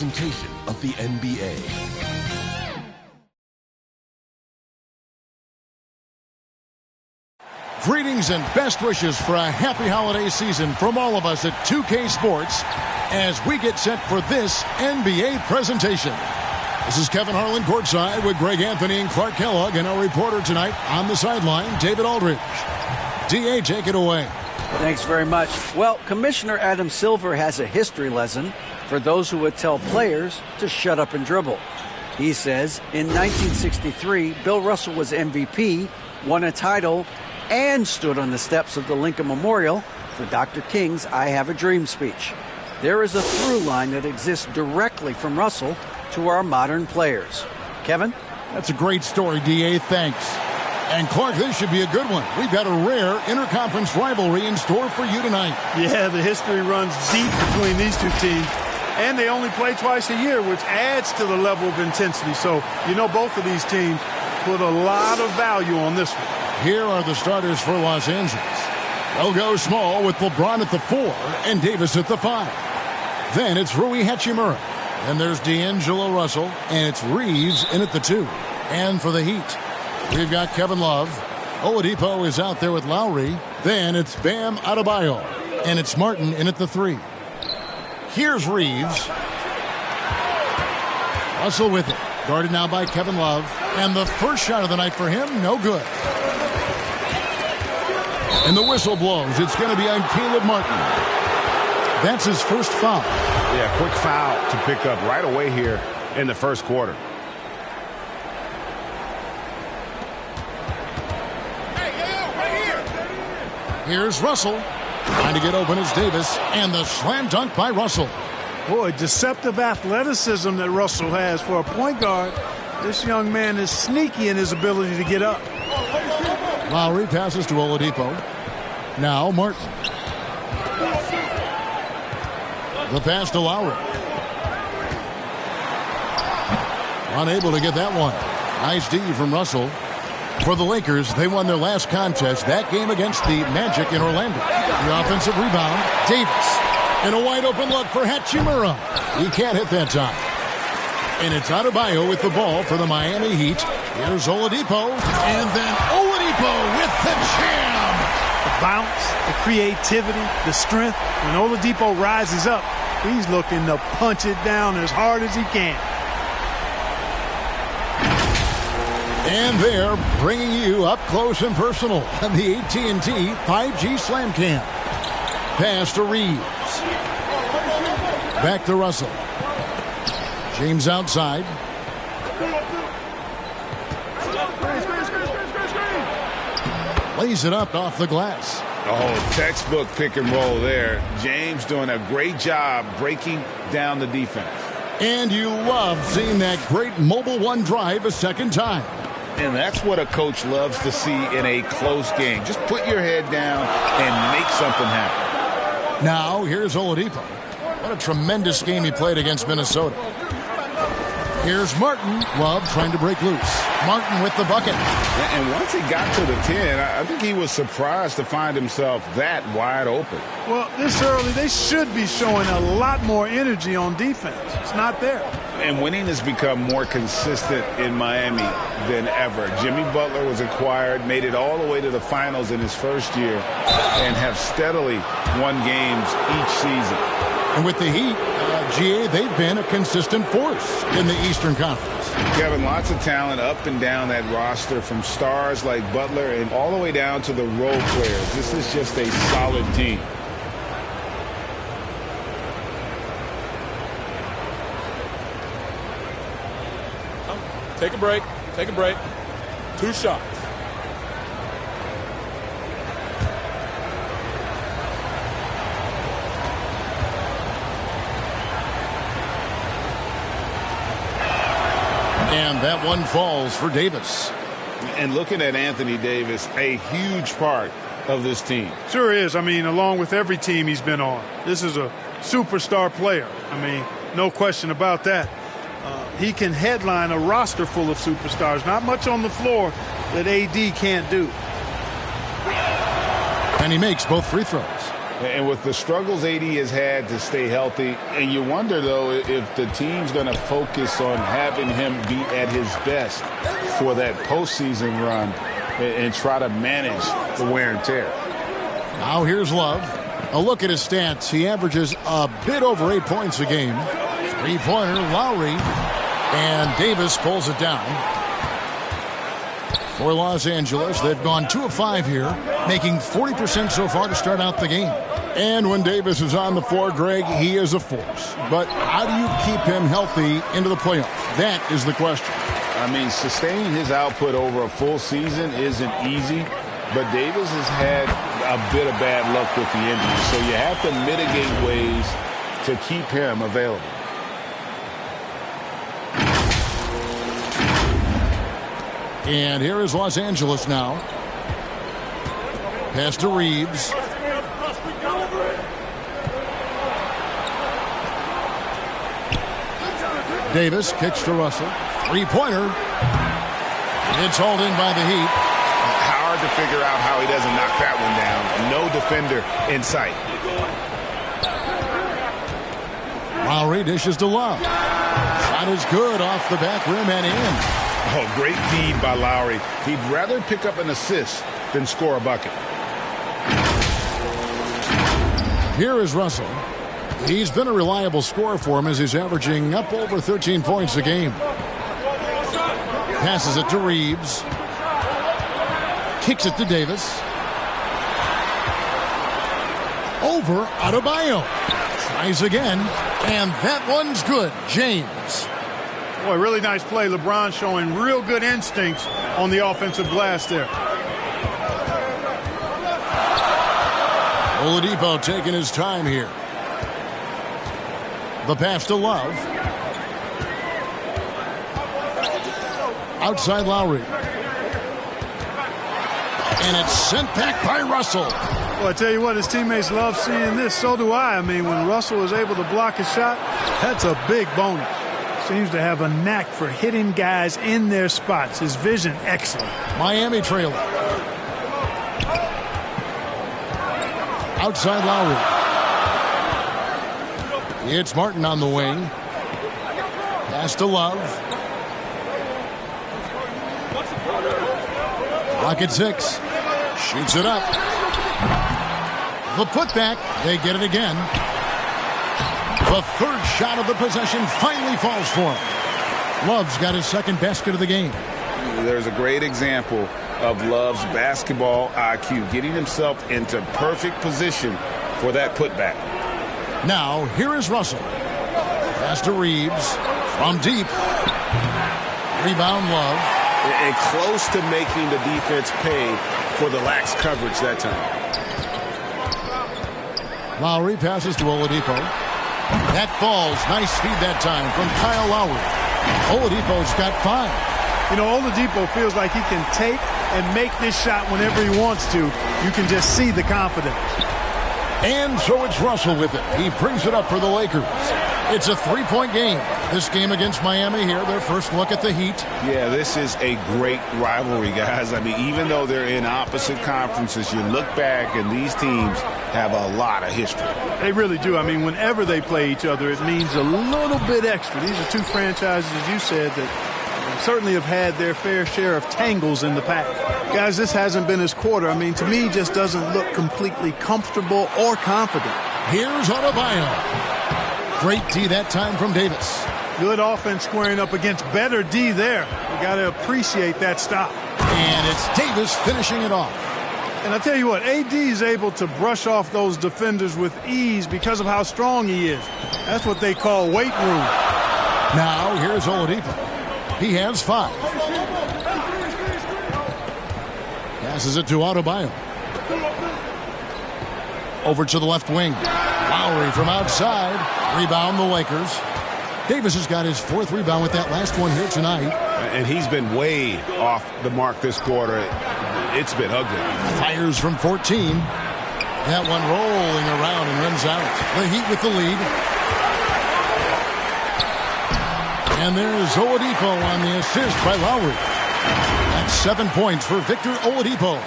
presentation of the NBA. Greetings and best wishes for a happy holiday season from all of us at 2K Sports as we get set for this NBA presentation. This is Kevin Harlan courtside with Greg Anthony and Clark Kellogg, and our reporter tonight on the sideline, David Aldridge. D.A., take it away. Thanks very much. Well, Commissioner Adam Silver has a history lesson for those who would tell players to shut up and dribble. He says in 1963, Bill Russell was MVP, won a title, and stood on the steps of the Lincoln Memorial for Dr. King's I Have a Dream speech. There is a through line that exists directly from Russell to our modern players. Kevin? That's a great story, D.A. Thanks. And Clark, this should be a good one. We've got a rare interconference rivalry in store for you tonight. Yeah, the history runs deep between these two teams. And they only play twice a year, which adds to the level of intensity. So, you know, both of these teams put a lot of value on this one. Here are the starters for Los Angeles. They'll go small with LeBron at the 4 and Davis at the 5. Then it's Rui Hachimura. Then there's D'Angelo Russell, and it's Reeves in at the 2. And for the Heat, we've got Kevin Love. Oladipo is out there with Lowry. Then it's Bam Adebayo, and it's Martin in at the 3. Here's Reeves. Russell with it. Guarded now by Kevin Love. And the first shot of the night for him, no good. And the whistle blows. It's going to be on Caleb Martin. That's his first foul. Yeah, quick foul to pick up right away here in the first quarter. Here's Russell. Trying to get open is Davis. And the slam dunk by Russell. Boy, deceptive athleticism that Russell has for a point guard. This young man is sneaky in his ability to get up. Lowry passes to Oladipo. Now Martin. The pass to Lowry. Unable to get that one. Nice D from Russell. For the Lakers, they won their last contest, that game against the Magic in Orlando. The offensive rebound, Davis. And a wide-open look for Hachimura. He can't hit that time. And it's Adebayo with the ball for the Miami Heat. Here's Oladipo. And then Oladipo with the jam. The bounce, the creativity, the strength. When Oladipo rises up, he's looking to punch it down as hard as he can. And they're bringing you up close and personal on the AT&T 5G Slam Cam. Pass to Reeves. Back to Russell. James outside. Lays it up off the glass. Oh, textbook pick and roll there. James doing a great job breaking down the defense. And you love seeing that great mobile one drive a second time. And that's what a coach loves to see in a close game. Just put your head down and make something happen. Now, here's Oladipo. What a tremendous game he played against Minnesota. Here's Martin. Love trying to break loose. Martin with the bucket. And once he got to the 10, I think he was surprised to find himself that wide open. Well, this early, they should be showing a lot more energy on defense. It's not there. And winning has become more consistent in Miami than ever. Jimmy Butler was acquired, made it all the way to the finals in his first year, and have steadily won games each season. And with the Heat, GA, they've been a consistent force in the Eastern Conference. Kevin, lots of talent up and down that roster, from stars like Butler and all the way down to the role players. This is just a solid team. Take a break. Take a break. 2 shots. And that one falls for Davis. And looking at Anthony Davis, a huge part of this team. Sure is. I mean, along with every team he's been on. This is a superstar player. I mean, no question about that. He can headline a roster full of superstars. Not much on the floor that AD can't do. And he makes both free throws. And with the struggles AD has had to stay healthy, and you wonder, though, if the team's going to focus on having him be at his best for that postseason run and try to manage the wear and tear. Now here's Love. A look at his stats. He averages a bit over 8 points a game. Three-pointer, Lowry. And Davis pulls it down. For Los Angeles, they've gone 2 of 5 here, making 40% so far to start out the game. And when Davis is on the floor, Greg, he is a force. But how do you keep him healthy into the playoffs? That is the question. I mean, sustaining his output over a full season isn't easy, but Davis has had a bit of bad luck with the injuries, so you have to mitigate ways to keep him available. And here is Los Angeles now. Pass to Reeves. Davis kicks to Russell. Three-pointer. It's hauled in by the Heat. Hard to figure out how he doesn't knock that one down. No defender in sight. Lowry dishes to Love. Shot is good off the back rim and in. Oh, great feed by Lowry. He'd rather pick up an assist than score a bucket. Here is Russell. He's been a reliable scorer for him as he's averaging up over 13 points a game. Passes it to Reeves. Kicks it to Davis. Over Adebayo. Tries again. And that one's good. James. Boy, really nice play. LeBron showing real good instincts on the offensive glass there. Oladipo taking his time here. The pass to Love. Outside Lowry. And it's sent back by Russell. Well, I tell you what, his teammates love seeing this. So do I. I mean, when Russell is able to block a shot, that's a big bonus. Seems to have a knack for hitting guys in their spots. His vision, excellent. Miami trailer. Outside Lowry. It's Martin on the wing. Pass to Love. Rocket 6. Shoots it up. The putback. They get it again. The third shot of the possession finally falls for him. Love's got his second basket of the game. There's a great example of Love's basketball IQ, getting himself into perfect position for that putback. Now, here is Russell. Pass to Reeves. From deep. Rebound Love. And close to making the defense pay for the lax coverage that time. Lowry passes to Oladipo. That falls. Nice speed that time from Kyle Lowry. Oladipo's got 5. You know, Oladipo feels like he can take and make this shot whenever he wants to. You can just see the confidence. And so it's Russell with it. He brings it up for the Lakers. It's a 3-point game. This game against Miami here, their first look at the Heat. Yeah, this is a great rivalry, guys. I mean, even though they're in opposite conferences, you look back and these teams have a lot of history. They really do. I mean, whenever they play each other, it means a little bit extra. These are two franchises, as you said, that certainly have had their fair share of tangles in the past. Guys, this hasn't been his quarter. I mean, to me, just doesn't look completely comfortable or confident. Here's Adebayo. Great D that time from Davis. Good offense squaring up against better D there. You got to appreciate that stop. And it's Davis finishing it off. And I tell you what, AD is able to brush off those defenders with ease because of how strong he is. That's what they call weight room. Now here's Oladipo. He has 5. Passes it to Adebayo. Over to the left wing. Lowry from outside. Rebound the Lakers. Davis has got his 4th rebound with that last one here tonight. And he's been way off the mark this quarter. It's been ugly. Fires from 14. That one rolling around and runs out. The Heat with the lead. And there's Oladipo on the assist by Lowry. That's 7 points for Victor Oladipo.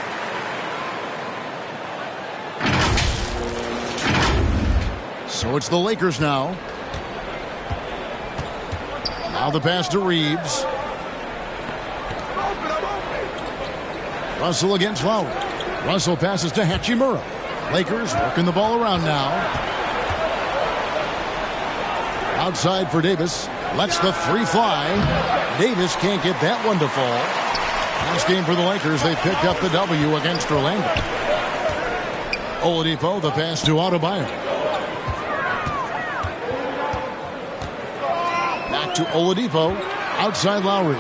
So it's the Lakers now. Now the pass to Reeves. Russell against Lowry. Russell passes to Hachimura. Lakers working the ball around now. Outside for Davis. Lets the three fly. Davis can't get that one to fall. Last game for the Lakers, they picked up the W against Orlando. Oladipo, the pass to Adebayo. Back to Oladipo. Outside Lowry.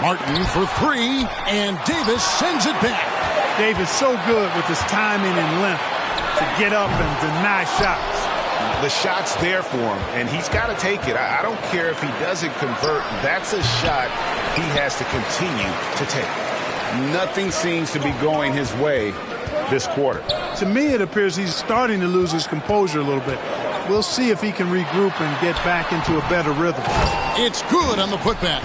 Martin for three, and Davis sends it back. Davis so good with his timing and length to get up and deny shots. The shot's there for him, and he's got to take it. I don't care if he doesn't convert. That's a shot he has to continue to take. Nothing seems to be going his way this quarter. To me, it appears he's starting to lose his composure a little bit. We'll see if he can regroup and get back into a better rhythm. It's good on the putback.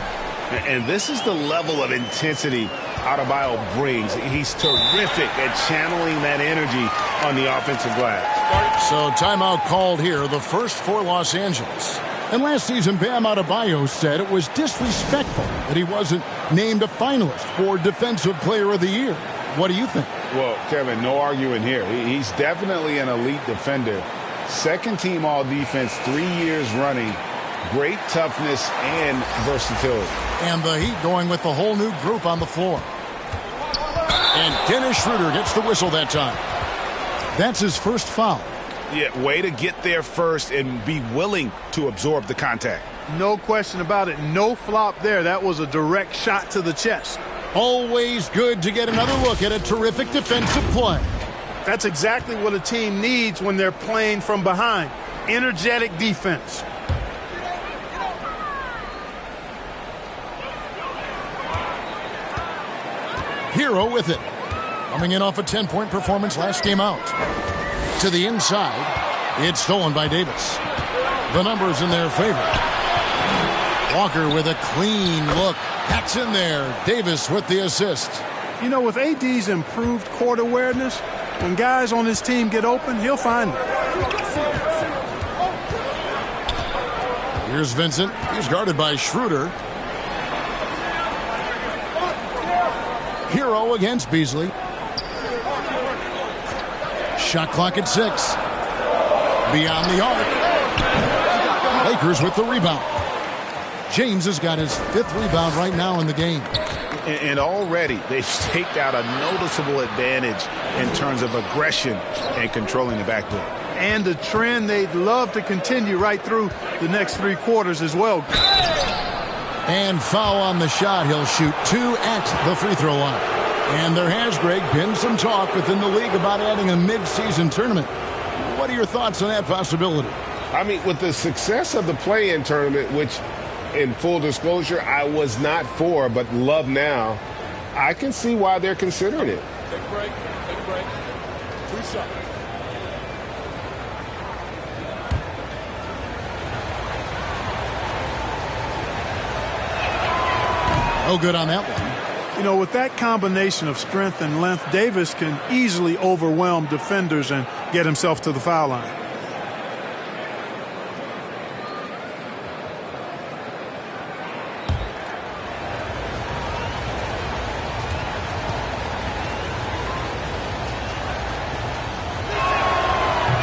And this is the level of intensity Adebayo brings. He's terrific at channeling that energy on the offensive glass. So timeout called here, the first for Los Angeles. And last season, Bam Adebayo said it was disrespectful that he wasn't named a finalist for Defensive Player of the Year. What do you think? Well, Kevin, no arguing here. He's definitely an elite defender. Second team all-defense 3 years running. Great toughness and versatility. And the Heat going with the whole new group on the floor. And Dennis Schroeder gets the whistle that time. That's his first foul. Yeah, way to get there first and be willing to absorb the contact. No question about it. No flop there. That was a direct shot to the chest. Always good to get another look at a terrific defensive play. That's exactly what a team needs when they're playing from behind. Energetic defense. Hero with it. Coming in off a 10-point performance last game out. To the inside. It's stolen by Davis. The numbers in their favor. Walker with a clean look. That's in there. Davis with the assist. You know, with AD's improved court awareness, when guys on his team get open, he'll find them. Here's Vincent. He's guarded by Schroeder. Hero against Beasley. Shot clock at 6. Beyond the arc. Lakers with the rebound. James has got his 5th rebound right now in the game. And already they've staked out a noticeable advantage in terms of aggression and controlling the backboard. And a trend they'd love to continue right through the next 3 quarters as well. And foul on the shot. He'll shoot 2 at the free throw line. And there has, Greg, been some talk within the league about adding a mid-season tournament. What are your thoughts on that possibility? I mean, with the success of the play-in tournament, which, in full disclosure, I was not for, but love now, I can see why they're considering it. Take a break. Take a break. 2 shots. Oh, good on that one. You know, with that combination of strength and length, Davis can easily overwhelm defenders and get himself to the foul line.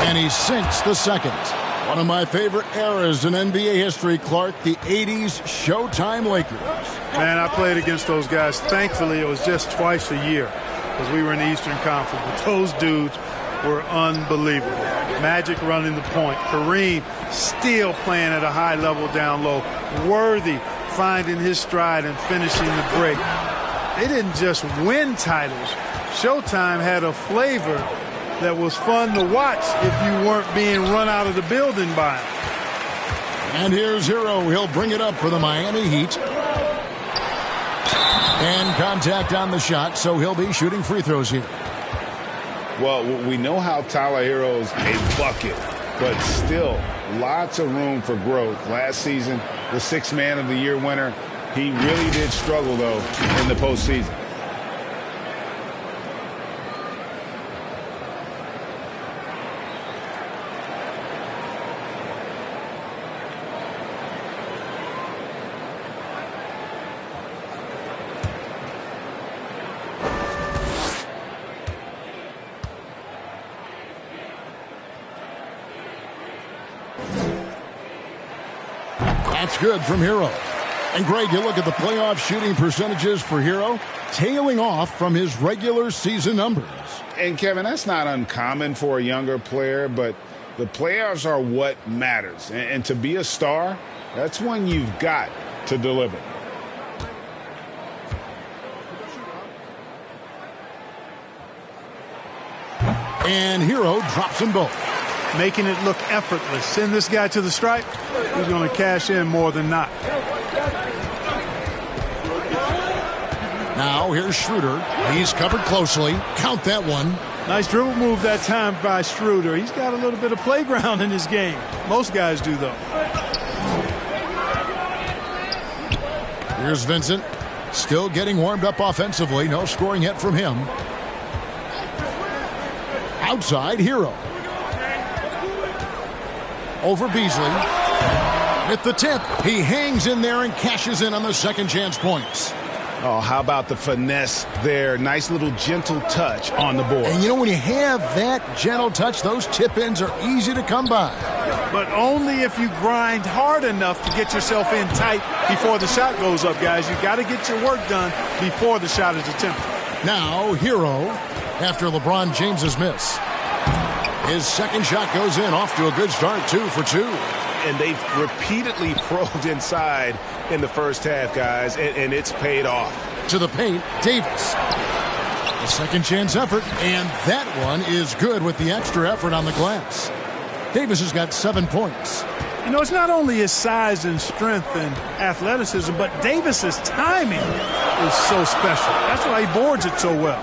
And he sinks the second. One of my favorite eras in NBA history, Clark, the 80s Showtime Lakers. Man, I played against those guys. Thankfully, it was just twice a year because we were in the Eastern Conference. But those dudes were unbelievable. Magic running the point. Kareem still playing at a high level down low. Worthy finding his stride and finishing the break. They didn't just win titles. Showtime had a flavor that was fun to watch if you weren't being run out of the building by him. And here's Hero. He'll bring it up for the Miami Heat. And contact on the shot, so he'll be shooting free throws here. Well, we know how Tyler Hero's a bucket, but still lots of room for growth. Last season, the 6th Man of the Year winner, he really did struggle, though, in the postseason. That's good from Hero. And Greg, you look at the playoff shooting percentages for Hero, tailing off from his regular season numbers. And Kevin, that's not uncommon for a younger player, but the playoffs are what matters. And to be a star, that's when you've got to deliver. And Hero drops them both. Making it look effortless. Send this guy to the stripe. He's going to cash in more than not. Now here's Schroeder. He's covered closely. Count that one. Nice dribble move that time by Schroeder. He's got a little bit of playground in his game. Most guys do, though. Here's Vincent. Still getting warmed up offensively. No scoring yet from him. Outside, Hero. Over Beasley. With the tip. He hangs in there and cashes in on the second chance points. Oh, how about the finesse there? Nice little gentle touch on the board. And you know, when you have that gentle touch, those tip-ins are easy to come by. But only if you grind hard enough to get yourself in tight before the shot goes up, guys. You got to get your work done before the shot is attempted. Now, Hero, after LeBron James's miss. His second shot goes in, off to a good start, 2 for 2. And they've repeatedly probed inside in the first half, guys, and it's paid off. To the paint, Davis. A second chance effort, and that one is good with the extra effort on the glass. Davis has got 7 points. You know, it's not only his size and strength and athleticism, but Davis's timing is so special. That's why he boards it so well.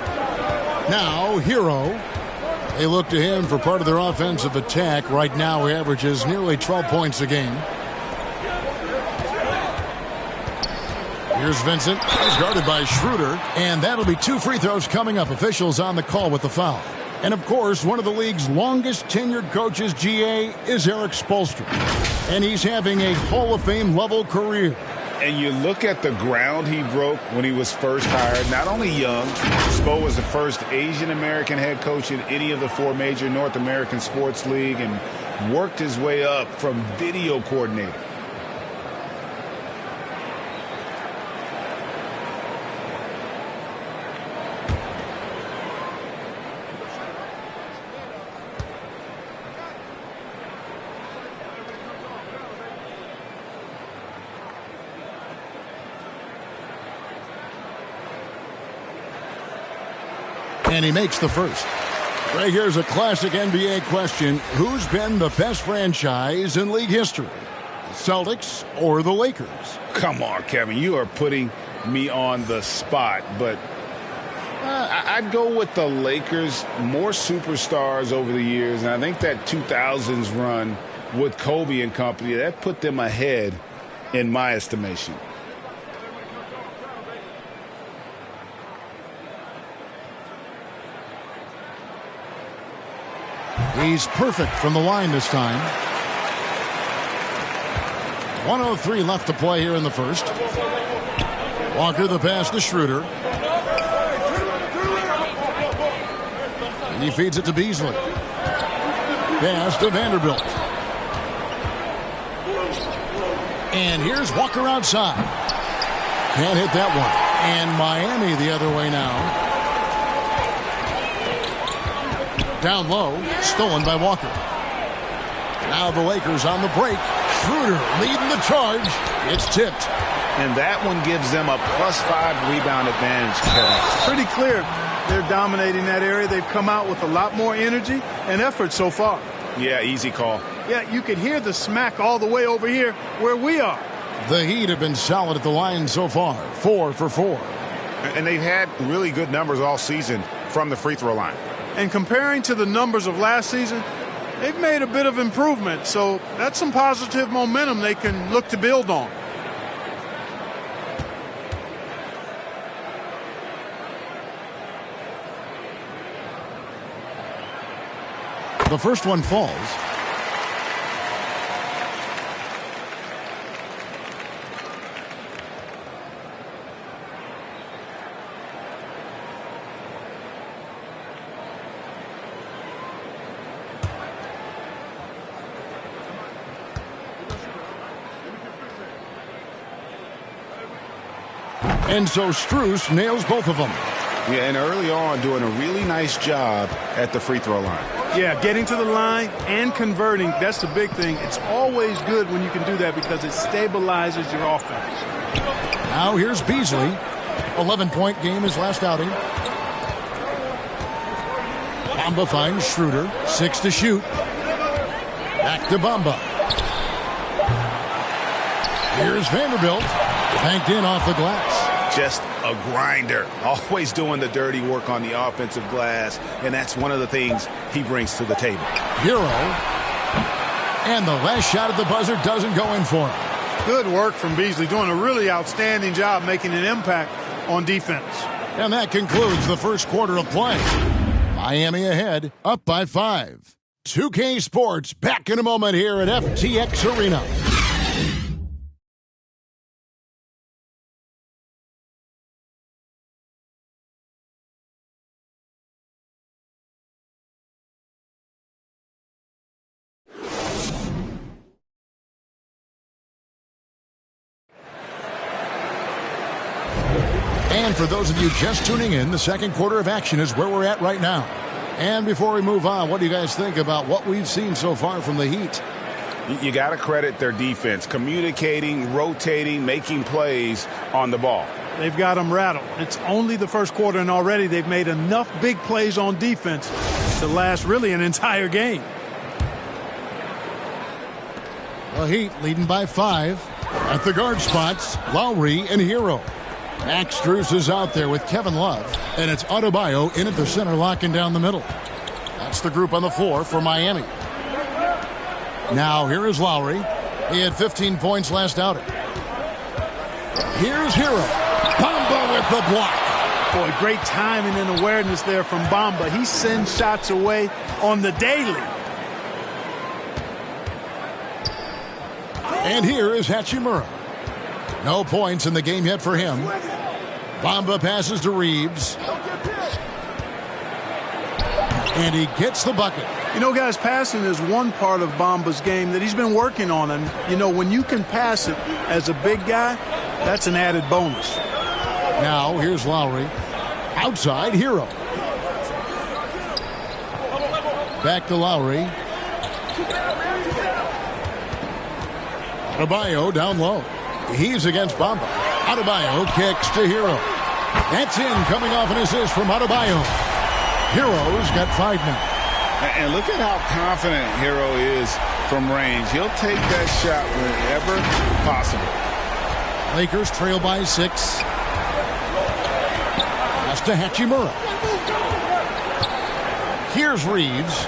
Now, Hero. They look to him for part of their offensive attack. Right now, he averages nearly 12 points a game. Here's Vincent. He's guarded by Schroeder. And that'll be 2 free throws coming up. Officials on the call with the foul. And, of course, one of the league's longest tenured coaches, GA, is Eric Spoelstra. And he's having a Hall of Fame level career. And you look at the ground he broke when he was first hired. Not only young, Spo was the first Asian-American head coach in any of the 4 major North American sports league and worked his way up from video coordinator. And he makes the first. Right, here's a classic NBA question. Who's been the best franchise in league history? The Celtics or the Lakers? Come on, Kevin. You are putting me on the spot. But I'd go with the Lakers. More superstars over the years. And I think that 2000s run with Kobe and company, that put them ahead in my estimation. He's perfect from the line this time. 1:03 left to play here in the first. Walker the pass to Schroeder. He feeds it to Beasley. Pass to Vanderbilt. And here's Walker outside. Can't hit that one. And Miami the other way now. Down low, stolen by Walker. Now the Lakers on the break. Schroeder leading the charge. It's tipped. And that one gives them a +5 rebound advantage, Kevin. Pretty clear. They're dominating that area. They've come out with a lot more energy and effort so far. Yeah, easy call. Yeah, you can hear the smack all the way over here where we are. The Heat have been solid at the line so far. 4 for 4. And they've had really good numbers all season from the free throw line. And comparing to the numbers of last season, they've made a bit of improvement. So that's some positive momentum they can look to build on. The first one falls. And so Strus nails both of them. Yeah, and early on doing a really nice job at the free throw line. Yeah, getting to the line and converting, that's the big thing. It's always good when you can do that because it stabilizes your offense. Now here's Beasley. 11-point game his last outing. Bamba finds Schroeder. 6 to shoot. Back to Bamba. Here's Vanderbilt. Banked in off the glass. Just a grinder. Always doing the dirty work on the offensive glass. And that's one of the things he brings to the table. Hero. And the last shot at the buzzer doesn't go in for him. Good work from Beasley. Doing a really outstanding job making an impact on defense. And that concludes the first quarter of play. Miami ahead, up by 5. 2K Sports back in a moment here at FTX Arena. And for those of you just tuning in, the second quarter of action is where we're at right now. And before we move on, what do you guys think about what we've seen so far from the Heat? You got to credit their defense, communicating, rotating, making plays on the ball. They've got them rattled. It's only the first quarter, and already they've made enough big plays on defense to last really an entire game. The Heat leading by 5. At the guard spots, Lowry and Hero. Max Strus is out there with Kevin Love, and it's Adebayo in at the center, locking down the middle. That's the group on the floor for Miami. Now here is Lowry. He had 15 points last outing. Here's Hero. Bamba with the block. Boy, great timing and awareness there from Bamba. He sends shots away on the daily. And here is Hachimura. No points in the game yet for him. Bamba passes to Reeves. And he gets the bucket. You know, guys, passing is one part of Bamba's game that he's been working on. And, you know, when you can pass it as a big guy, that's an added bonus. Now, here's Lowry. Outside, Hero. Back to Lowry. Adebayo down low. He's against Bamba. Adebayo kicks to Hero. That's in, coming off an assist from Adebayo. Hero's got 5 now. And look at how confident Hero is from range. He'll take that shot whenever possible. Lakers trail by 6. Pass to Hachimura. Here's Reeves.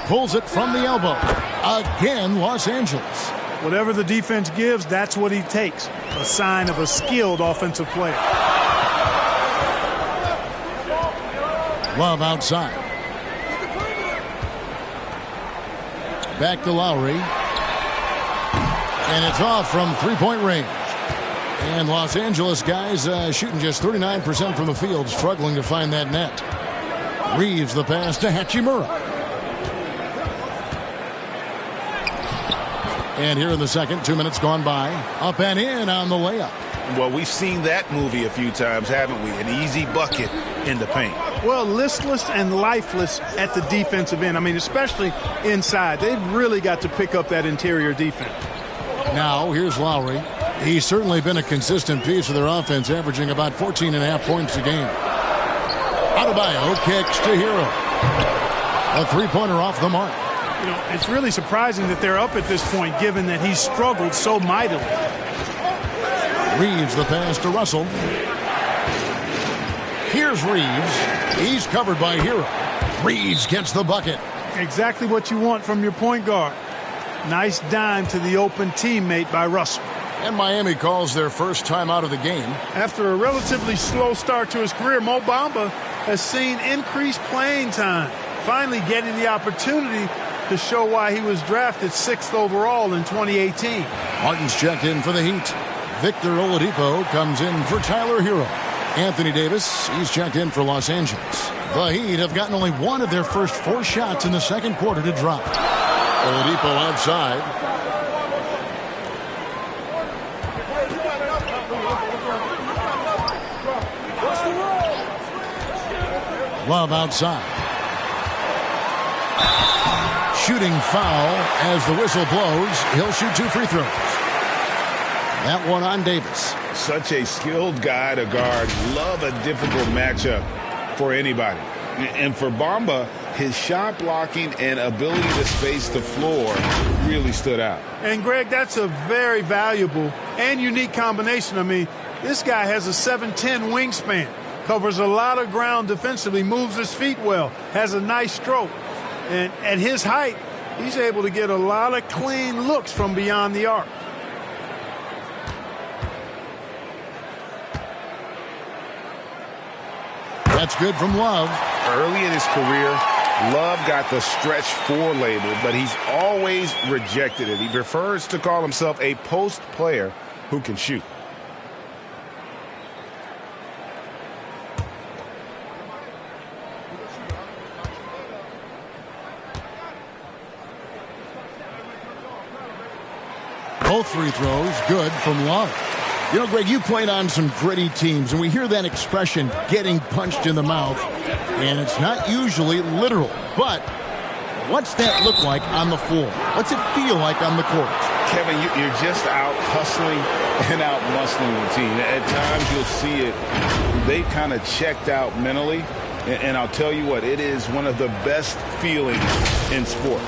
Pulls it from the elbow. Again, Los Angeles. Whatever the defense gives, that's what he takes. A sign of a skilled offensive player. Love outside. Back to Lowry. And it's off from three-point range. And Los Angeles guys shooting just 39% from the field, struggling to find that net. Reeves the pass to Hachimura. And here in the second, 2 minutes gone by. Up and in on the layup. Well, we've seen that movie a few times, haven't we? An easy bucket in the paint. Well, listless and lifeless at the defensive end. I mean, especially inside. They've really got to pick up that interior defense. Now, here's Lowry. He's certainly been a consistent piece of their offense, averaging about 14.5 points a game. Adebayo kicks to Hero. A three-pointer off the mark. You know, it's really surprising that they're up at this point, given that he's struggled so mightily. Reeves the pass to Russell. Here's Reeves. He's covered by Hero. Reeves gets the bucket. Exactly what you want from your point guard. Nice dime to the open teammate by Russell. And Miami calls their first time out of the game. After a relatively slow start to his career, Mo Bamba has seen increased playing time, finally getting the opportunity to show why he was drafted 6th overall in 2018. Martin's checked in for the Heat. Victor Oladipo comes in for Tyler Hero. Anthony Davis, he's checked in for Los Angeles. The Heat have gotten only one of their first 4 shots in the second quarter to drop. Oladipo outside. Love outside. Shooting foul as the whistle blows. He'll shoot 2 free throws. That one on Davis. Such a skilled guy to guard. Love a difficult matchup for anybody. And for Bamba, his shot blocking and ability to space the floor really stood out. And, Greg, that's a very valuable and unique combination. I mean, this guy has a 7'10" wingspan, covers a lot of ground defensively, moves his feet well, has a nice stroke. And at his height, he's able to get a lot of clean looks from beyond the arc. That's good from Love. Early in his career, Love got the stretch 4 label, but he's always rejected it. He prefers to call himself a post player who can shoot. Both free throws good from Love. You know, Greg, you played on some gritty teams, and we hear that expression, getting punched in the mouth, and it's not usually literal. But what's that look like on the floor? What's it feel like on the court? Kevin, you're just out hustling and out muscling the team. At times you'll see it. They've kind of checked out mentally, and I'll tell you what, it is one of the best feelings in sports.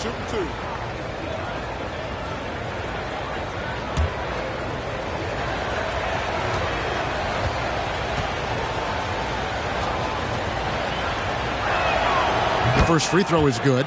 Shooting 2. The first free throw is good.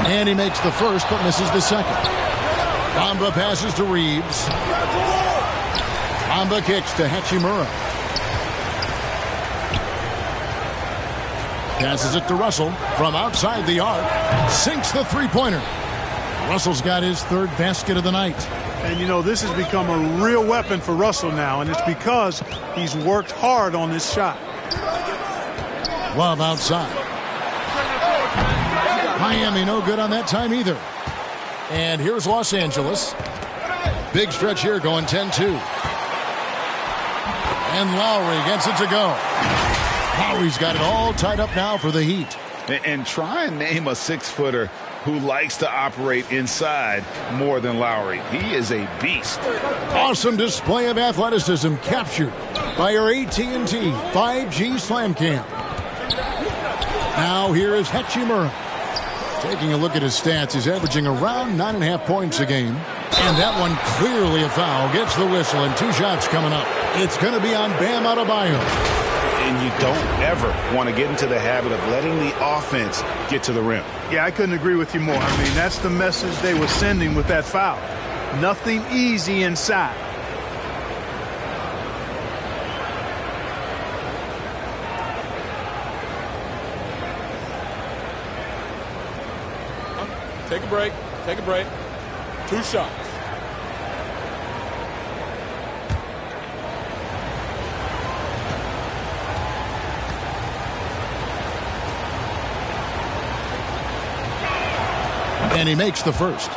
And he makes the first, but misses the second. Bamba passes to Reeves. Bamba kicks to Hachimura. Passes it to Russell from outside the arc. Sinks the three-pointer. Russell's got his 3rd basket of the night. And, you know, this has become a real weapon for Russell now, and it's because he's worked hard on this shot. Love outside. Miami no good on that time either. And here's Los Angeles. Big stretch here going 10-2. And Lowry gets it to go. Lowry's got it all tied up now for the Heat. And try and name a 6-footer who likes to operate inside more than Lowry. He is a beast. Awesome display of athleticism captured by our AT&T 5G Slam Cam. Now here is Hachimura. Taking a look at his stats, he's averaging around 9.5 points a game. And that one clearly a foul. Gets the whistle, and 2 shots coming up. It's going to be on Bam Adebayo. And you don't ever want to get into the habit of letting the offense get to the rim. Yeah, I couldn't agree with you more. I mean, that's the message they were sending with that foul. Nothing easy inside. Take a break. Take a break. 2 shots. And he makes the first.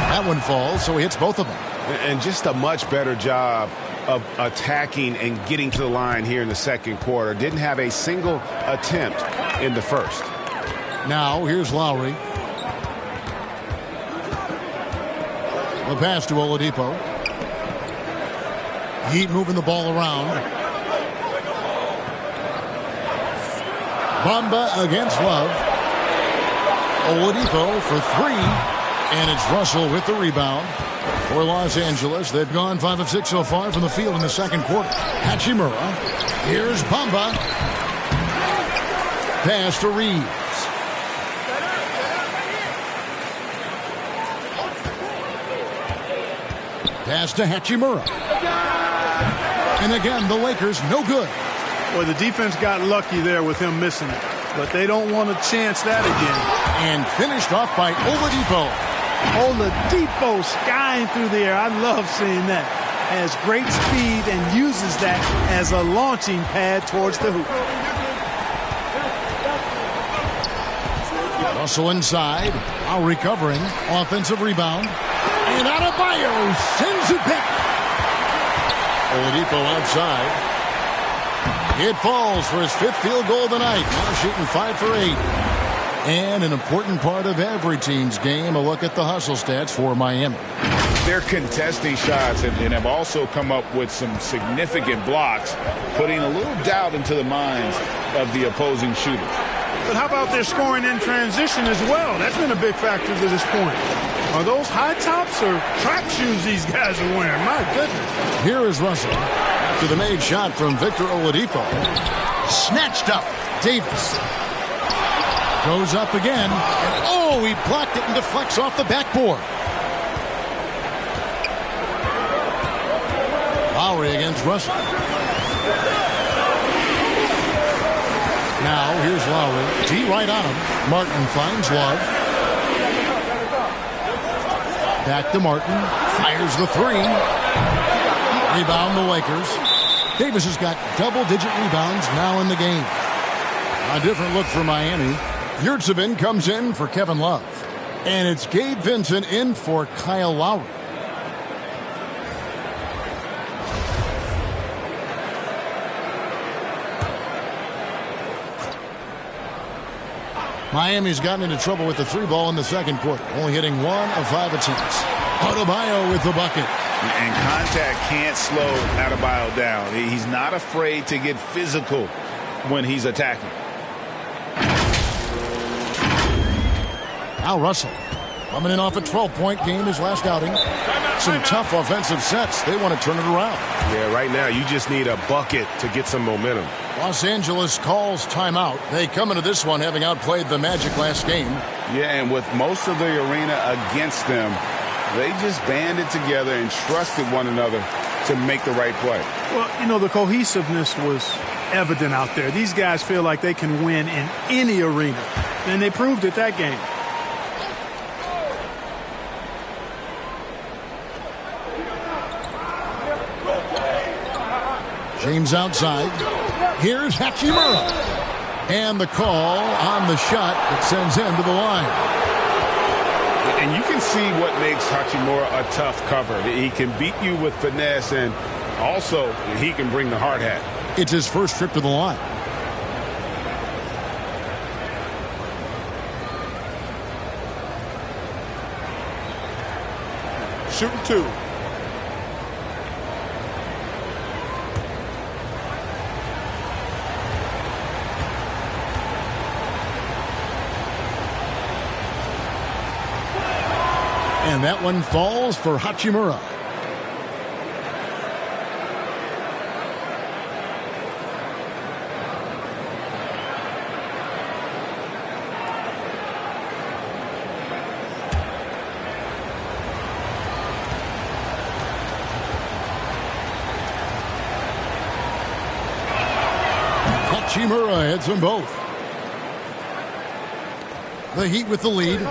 That one falls, so he hits both of them. And just a much better job of attacking and getting to the line here in the second quarter. Didn't have a single attempt in the first. Now here's Lowry. The pass to Oladipo. Heat moving the ball around. Bamba against Love. Oladipo for 3. And it's Russell with the rebound. For Los Angeles, they've gone 5 of 6 so far from the field in the second quarter. Hachimura. Here's Bamba. Pass to Reeves. Pass to Hachimura. And again, the Lakers no good. Well, the defense got lucky there with him missing it, but they don't want to chance that again. And finished off by Oladipo. Oladipo skying through the air. I love seeing that. Has great speed and uses that as a launching pad towards the hoop. Russell inside, while recovering. Offensive rebound. And Adebayo sends it back. Oladipo outside. It falls for his 5th field goal tonight. Now shooting 5 for 8. And an important part of every team's game, a look at the hustle stats for Miami. They're contesting shots and have also come up with some significant blocks, putting a little doubt into the minds of the opposing shooters. But how about their scoring in transition as well? That's been a big factor to this point. Are those high tops or track shoes these guys are wearing? My goodness. Here is Russell after the made shot from Victor Oladipo. Snatched up. Davis goes up again. And oh, he blocked it and deflects off the backboard. Lowry against Russell. Now here's Lowry. T right on him. Martin finds Love. Back to Martin. Fires the 3. Rebound the Lakers. Davis has got double-digit rebounds now in the game. A different look for Miami. Yurtseven comes in for Kevin Love. And it's Gabe Vincent in for Kyle Lowry. Miami's gotten into trouble with the 3 ball in the second quarter, only hitting 1 of 5 attempts. Adebayo with the bucket. And contact can't slow Adebayo down. He's not afraid to get physical when he's attacking. Now Russell coming in off a 12-point game his last outing. Some tough offensive sets. They want to turn it around. Yeah, right now you just need a bucket to get some momentum. Los Angeles calls timeout. They come into this one having outplayed the Magic last game. Yeah, and with most of the arena against them, they just banded together and trusted one another to make the right play. Well, you know, the cohesiveness was evident out there. These guys feel like they can win in any arena, and they proved it that game. James outside. Here's Hachimura. And the call on the shot that sends him to the line. And you can see what makes Hachimura a tough cover. He can beat you with finesse, and also he can bring the hard hat. It's his first trip to the line. Shooting 2. And that one falls for Hachimura. Hachimura hits them both. The Heat with the lead.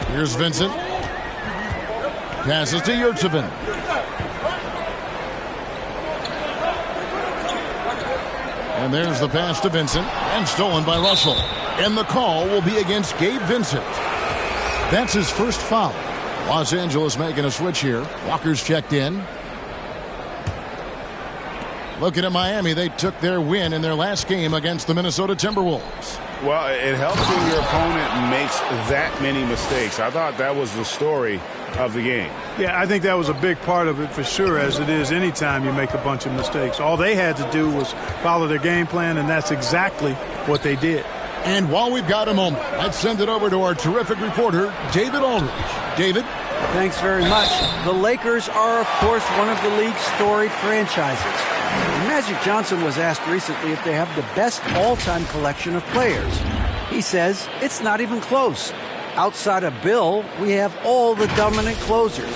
Here's Vincent. Passes to Yurtseven. And there's the pass to Vincent. And stolen by Russell. And the call will be against Gabe Vincent. That's his first foul. Los Angeles making a switch here. Walker's checked in. Looking at Miami, they took their win in their last game against the Minnesota Timberwolves. Well, it helps when your opponent makes that many mistakes. I thought that was the story of the game. Yeah, I think that was a big part of it for sure, as it is anytime you make a bunch of mistakes. All they had to do was follow their game plan, and that's exactly what they did. And while we've got a moment, let's send it over to our terrific reporter, David Aldridge. David? Thanks very much. The Lakers are, of course, one of the league's storied franchises. Magic Johnson was asked recently if they have the best all-time collection of players. He says it's not even close. Outside of Bill, we have all the dominant closers.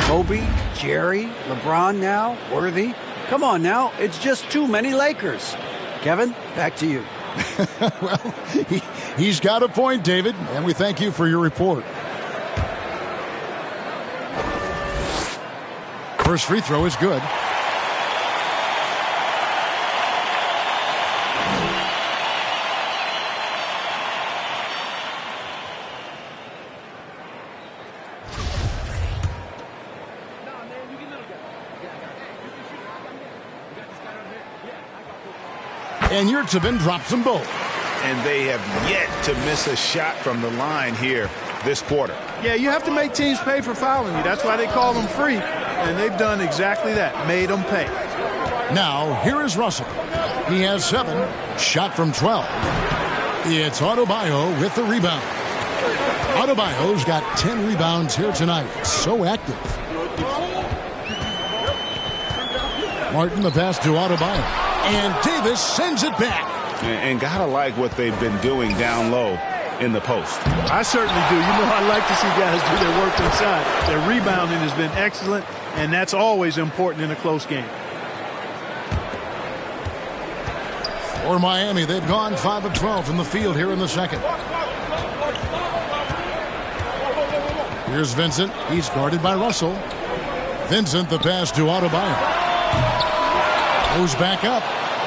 Kobe, Jerry, LeBron now, Worthy. Come on now, it's just too many Lakers. Kevin, back to you. Well, he's got a point, David, and we thank you for your report. First free throw is good. And Yurtseven drops them both. And they have yet to miss a shot from the line here this quarter. Yeah, you have to make teams pay for fouling you. That's why they call them free. And they've done exactly that, made them pay. Now, here is Russell. He has 7, shot from 12. It's Adebayo with the rebound. Adebayo's got 10 rebounds here tonight. So active. Martin, the pass to Adebayo. And Davis sends it back. And gotta like what they've been doing down low in the post. I certainly do. You know, I like to see guys do their work inside. Their rebounding has been excellent, and that's always important in a close game. For Miami, they've gone 5 of 12 from the field here in the second. Here's Vincent. He's guarded by Russell. Vincent, the pass to Adebayo. Goes back up.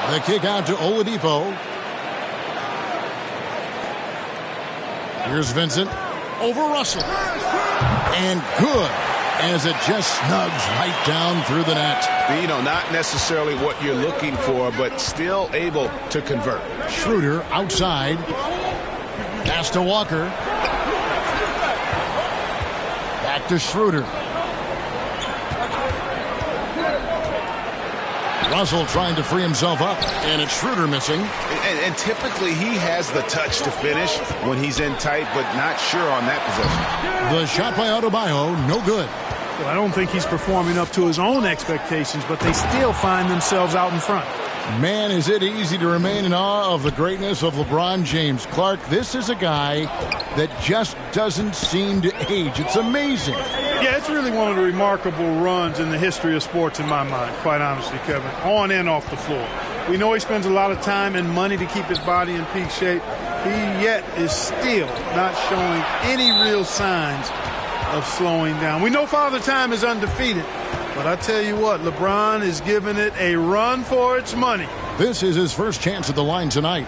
The kick out to Oladipo. Here's Vincent over Russell. And good, as it just snugs right down through the net. You know, not necessarily what you're looking for, but still able to convert. Schroeder outside. Pass to Walker. Back to Schroeder. Russell trying to free himself up, and it's Schroeder missing. And typically he has the touch to finish when he's in tight, but not sure on that possession. The shot by Adebayo, no good. Well, I don't think he's performing up to his own expectations, but they still find themselves out in front. Man, is it easy to remain in awe of the greatness of LeBron James. Clark, this is a guy that just doesn't seem to age. It's amazing. Yeah, it's really one of the remarkable runs in the history of sports in my mind, quite honestly, Kevin, on and off the floor. We know he spends a lot of time and money to keep his body in peak shape. He yet is still not showing any real signs of slowing down. We know Father Time is undefeated, but I tell you what, LeBron is giving it a run for its money. This is his first chance at the line tonight.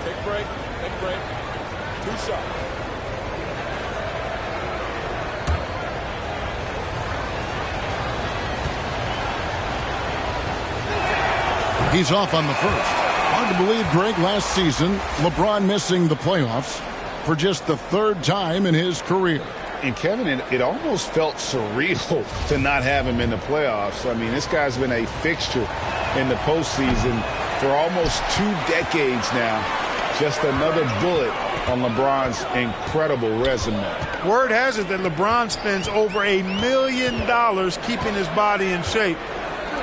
Take a break. Take a break. 2 shots. He's off on the first. Hard to believe, Greg, last season, LeBron missing the playoffs for just the 3rd time in his career. And, Kevin, it almost felt surreal to not have him in the playoffs. I mean, this guy's been a fixture in the postseason for almost 2 decades now. Just another bullet on LeBron's incredible resume. Word has it that LeBron spends over $1 million keeping his body in shape.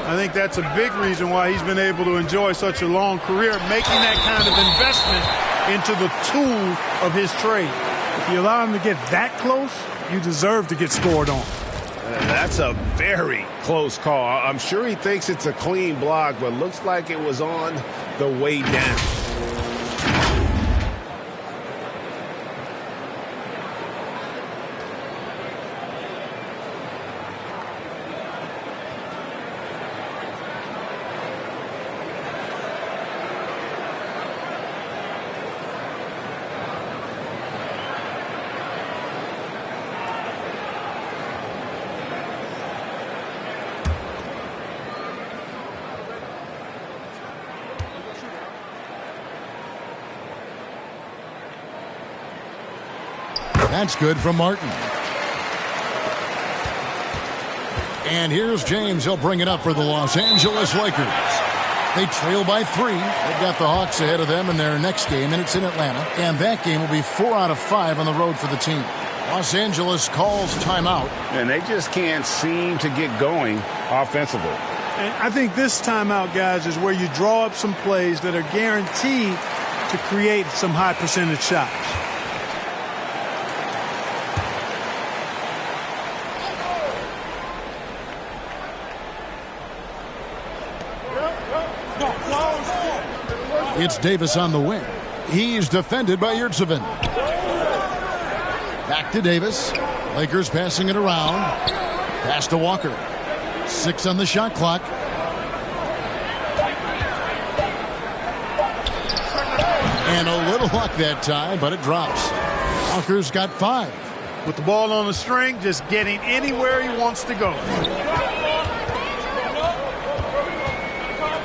I think that's a big reason why he's been able to enjoy such a long career, making that kind of investment into the tool of his trade. If you allow him to get that close, you deserve to get scored on. That's a very close call. I'm sure he thinks it's a clean block, but looks like it was on the way down. That's good from Martin. And here's James. He'll bring it up for the Los Angeles Lakers. They trail by 3. They've got the Hawks ahead of them in their next game, and it's in Atlanta. And that game will be 4 out of 5 on the road for the team. Los Angeles calls timeout. And they just can't seem to get going offensively. And I think this timeout, guys, is where you draw up some plays that are guaranteed to create some high percentage shots. It's Davis on the wing. He's defended by Yurtseven. Back to Davis. Lakers passing it around. Pass to Walker. 6 on the shot clock. And a little luck that time, but it drops. Walker's got 5. With the ball on the string, just getting anywhere he wants to go.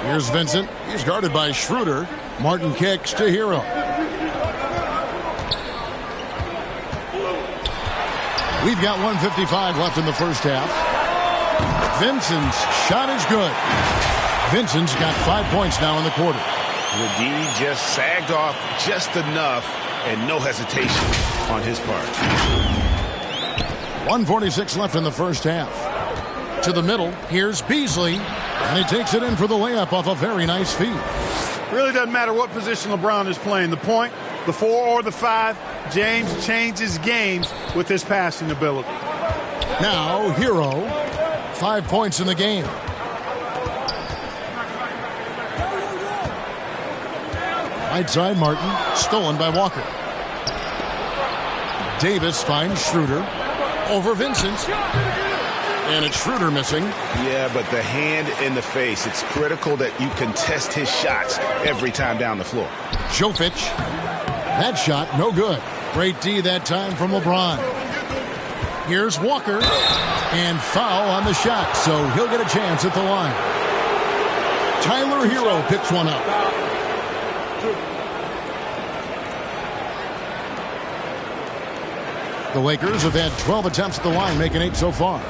Here's Vincent. He's guarded by Schroeder. Martin kicks to Hero. We've got 1:55 left in the first half. Vincent's shot is good. Vincent's got 5 points now in the quarter. The D just sagged off just enough and no hesitation on his part. 1:46 left in the first half. To the middle, here's Beasley, and he takes it in for the layup off a very nice feed. Really doesn't matter what position LeBron is playing, the point, the 4 or the 5, James changes games with his passing ability. Now, Hero, 5 points in the game. Right side, Martin, stolen by Walker. Davis finds Schroeder over Vincent. And it's Schroeder missing. Yeah, but the hand in the face, it's critical that you contest his shots every time down the floor. Jovic. That shot, no good. Great D that time from LeBron. Here's Walker. And foul on the shot, so he'll get a chance at the line. Tyler Hero picks one up. The Lakers have had 12 attempts at the line, making 8 so far.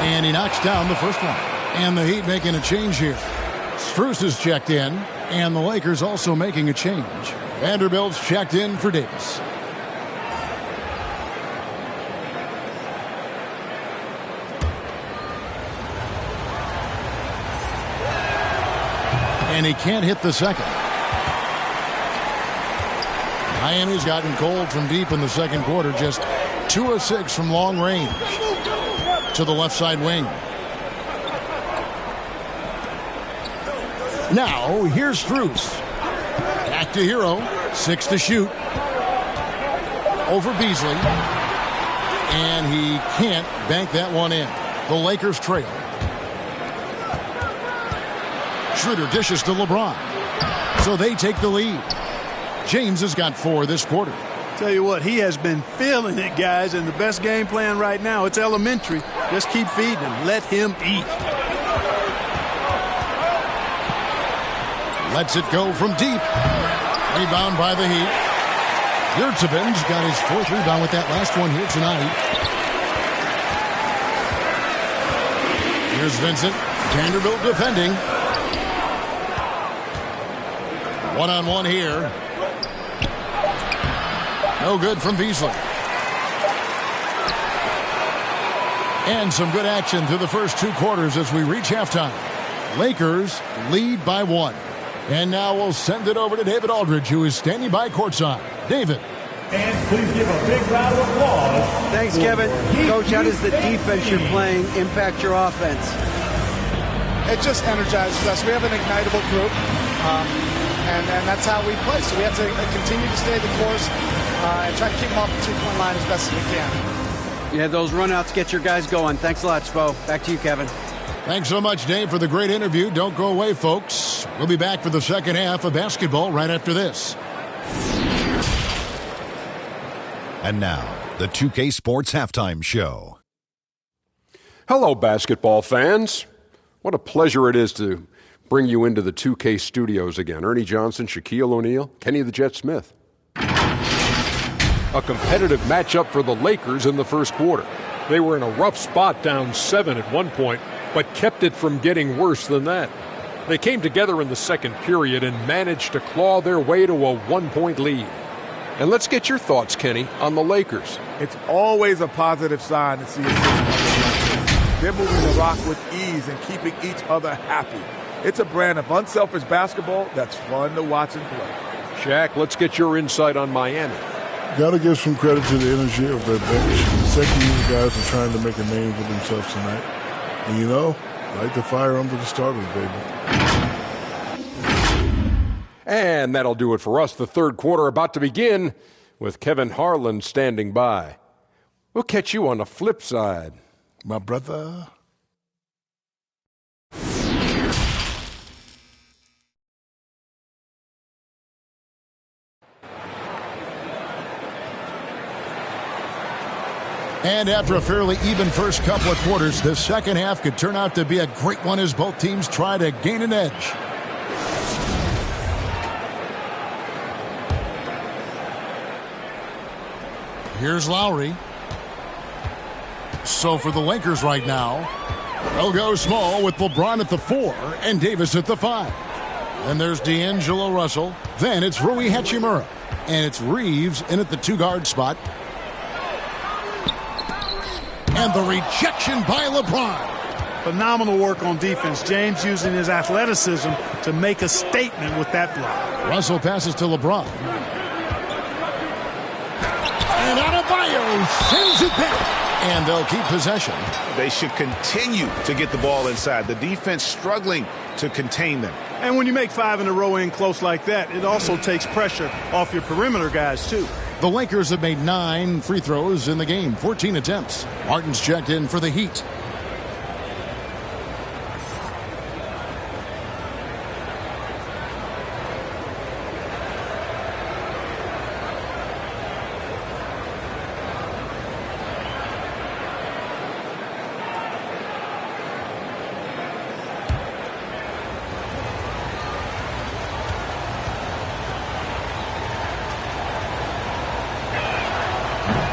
And he knocks down the first one. And the Heat making a change here. Strus is checked in, and the Lakers also making a change. Vanderbilt's checked in for Davis. And he can't hit the second. Miami's gotten cold from deep in the second quarter, just 2 of 6 from long range. To the left side wing. Now, here's Strus. Back to Hero. 6 to shoot. Over Beasley. And he can't bank that one in. The Lakers trail. Schroeder dishes to LeBron. So they take the lead. James has got 4 this quarter. Tell you what, he has been feeling it, guys, and the best game plan right now, it's elementary. Just keep feeding him. Let him eat. Lets it go from deep. Rebound by the Heat. Yurtseven's got his 4th rebound with that last one here tonight. Here's Vincent. Vanderbilt defending. One-on-one here. No good from Beasley. And some good action through the first 2 quarters as we reach halftime. Lakers lead by 1. And now we'll send it over to David Aldridge, who is standing by courtside. David. And please give a big round of applause. Thanks, Kevin. Coach, how does the defense you're playing impact your offense? It just energizes us. We have an ignitable group, and that's how we play. So we have to continue to stay the course and try to keep them off the 2-point line as best as we can. Yeah, those runouts get your guys going. Thanks a lot, Spo. Back to you, Kevin. Thanks so much, Dave, for the great interview. Don't go away, folks. We'll be back for the second half of basketball right after this. And now, the 2K Sports Halftime Show. Hello, basketball fans. What a pleasure it is to bring you into the 2K studios again. Ernie Johnson, Shaquille O'Neal, Kenny the Jet Smith. A competitive matchup for the Lakers in the first quarter. They were in a rough spot, down 7 at one point, but kept it from getting worse than that. They came together in the second period and managed to claw their way to a 1-point lead. And let's get your thoughts, Kenny, on the Lakers. It's always a positive sign to see a system like this. They're moving the rock with ease and keeping each other happy. It's a brand of unselfish basketball that's fun to watch and play. Shaq, let's get your insight on Miami. Got to give some credit to the energy of their bench. The second-year guys are trying to make a name for themselves tonight. And light the fire under the starters, baby. And that'll do it for us. The third quarter about to begin with Kevin Harlan standing by. We'll catch you on the flip side, my brother. And after a fairly even first couple of quarters, the second half could turn out to be a great one as both teams try to gain an edge. Here's Lowry. So for the Lakers right now, they'll go small with LeBron at the 4 and Davis at the 5. Then there's D'Angelo Russell. Then it's Rui Hachimura. And it's Reeves in at the 2-guard spot. And the rejection by LeBron. Phenomenal work on defense. James using his athleticism to make a statement with that block. Russell passes to LeBron. And Adebayo sends it back. And they'll keep possession. They should continue to get the ball inside. The defense struggling to contain them. And when you make 5 in a row in close like that, it also takes pressure off your perimeter guys, too. The Lakers have made 9 free throws in the game, 14 attempts. Martin's checked in for the Heat.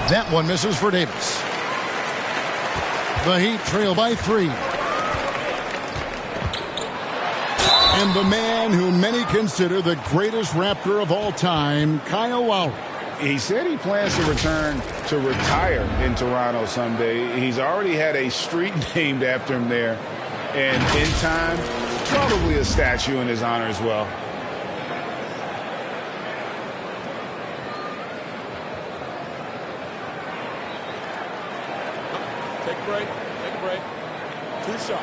That one misses for Davis. The Heat trail by 3. And the man who many consider the greatest Raptor of all time, Kyle Lowry. He said he plans to return to retire in Toronto someday. He's already had a street named after him there. And in time, probably a statue in his honor as well. Take a break. 2 shots.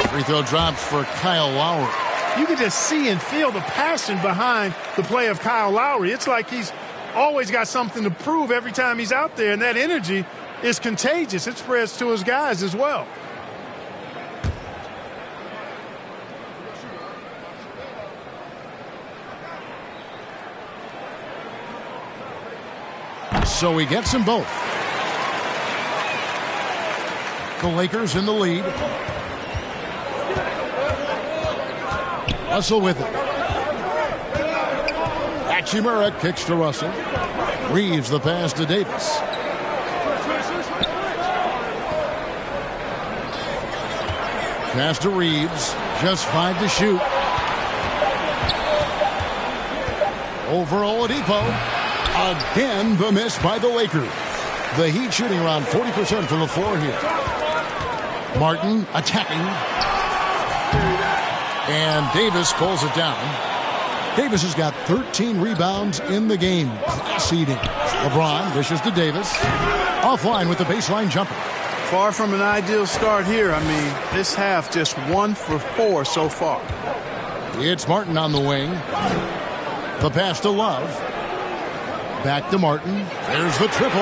Free throw drops for Kyle Lowry. You can just see and feel the passion behind the play of Kyle Lowry. It's like he's always got something to prove every time he's out there, and that energy is contagious. It spreads to his guys as well. So he gets them both. The Lakers in the lead. Russell with it. Hachimura kicks to Russell. Reeves the pass to Davis. Pass to Reeves. Just 5 to shoot. Over Oladipo. Again, the miss by the Lakers. The Heat shooting around 40% from the floor here. Martin attacking. And Davis pulls it down. Davis has got 13 rebounds in the game. Class eating. LeBron dishes to Davis. Offline with the baseline jumper. Far from an ideal start here. I mean, this half just 1 for 4 so far. It's Martin on the wing. The pass to Love. Back to Martin. There's the triple.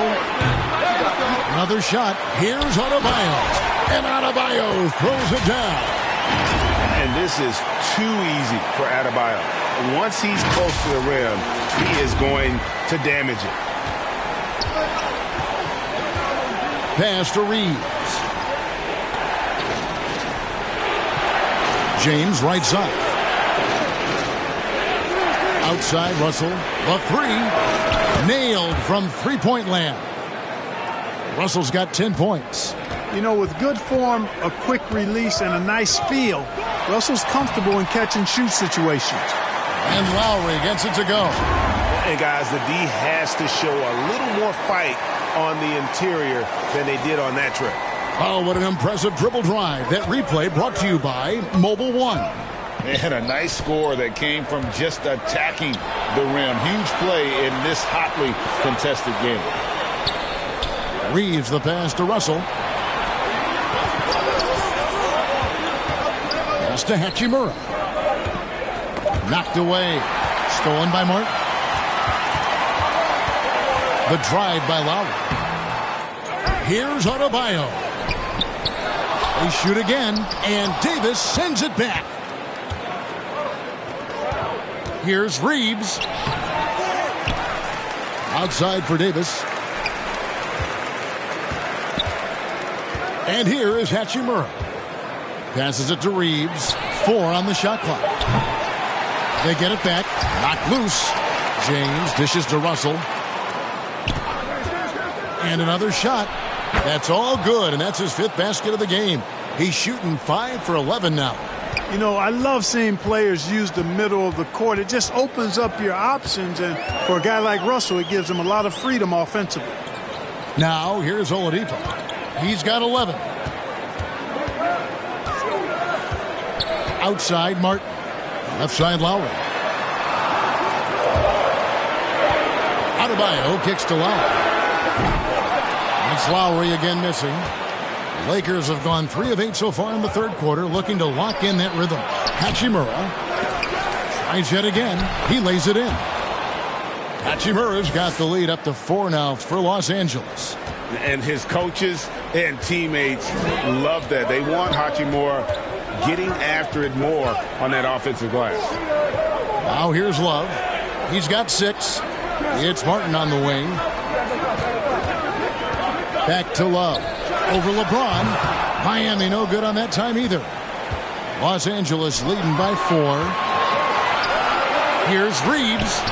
Another shot. Here's Adebayo. And Adebayo throws it down. And this is too easy for Adebayo. once he's close to the rim, he is going to damage it. Pass to Reeves. James right side. Outside Russell. The three. Nailed from three-point land. Russell's got 10 points. You know, with good form, a quick release, and a nice feel, Russell's comfortable in catch-and-shoot situations. And Lowry gets it to go. And, guys, the D has to show a little more fight on the interior than they did on that trip. Oh, what an impressive dribble drive. That replay brought to you by Mobile One. And a nice score that came from just attacking the rim. Huge play in this hotly contested game. Reeves the pass to Russell. Pass to Hachimura. Knocked away. Stolen by Martin. The drive by Lowry. Here's Adebayo. They shoot again, and Davis sends it back. Here's Reeves. Outside for Davis. And here is Hachimura. Passes it to Reeves. 4 on the shot clock. They get it back. Knocked loose. James dishes to Russell. And another shot. That's all good, and that's his 5th basket of the game. He's shooting 5 for 11 now. You know, I love seeing players use the middle of the court. It just opens up your options, and for a guy like Russell, it gives him a lot of freedom offensively. Now, here's Oladipo. He's got 11. Outside, Martin. Left side, Lowry. Adebayo kicks to Lowry. It's Lowry again missing. Lakers have gone 3 of 8 so far in the third quarter, looking to lock in that rhythm. Hachimura tries yet again. He lays it in. Hachimura's got the lead up to 4 now for Los Angeles. And his coaches and teammates love that. They want Hachimura getting after it more on that offensive glass. Now here's Love. He's got 6. It's Martin on the wing. Back to Love. Over LeBron. Miami no good on that time either. Los Angeles leading by 4. Here's Reeves.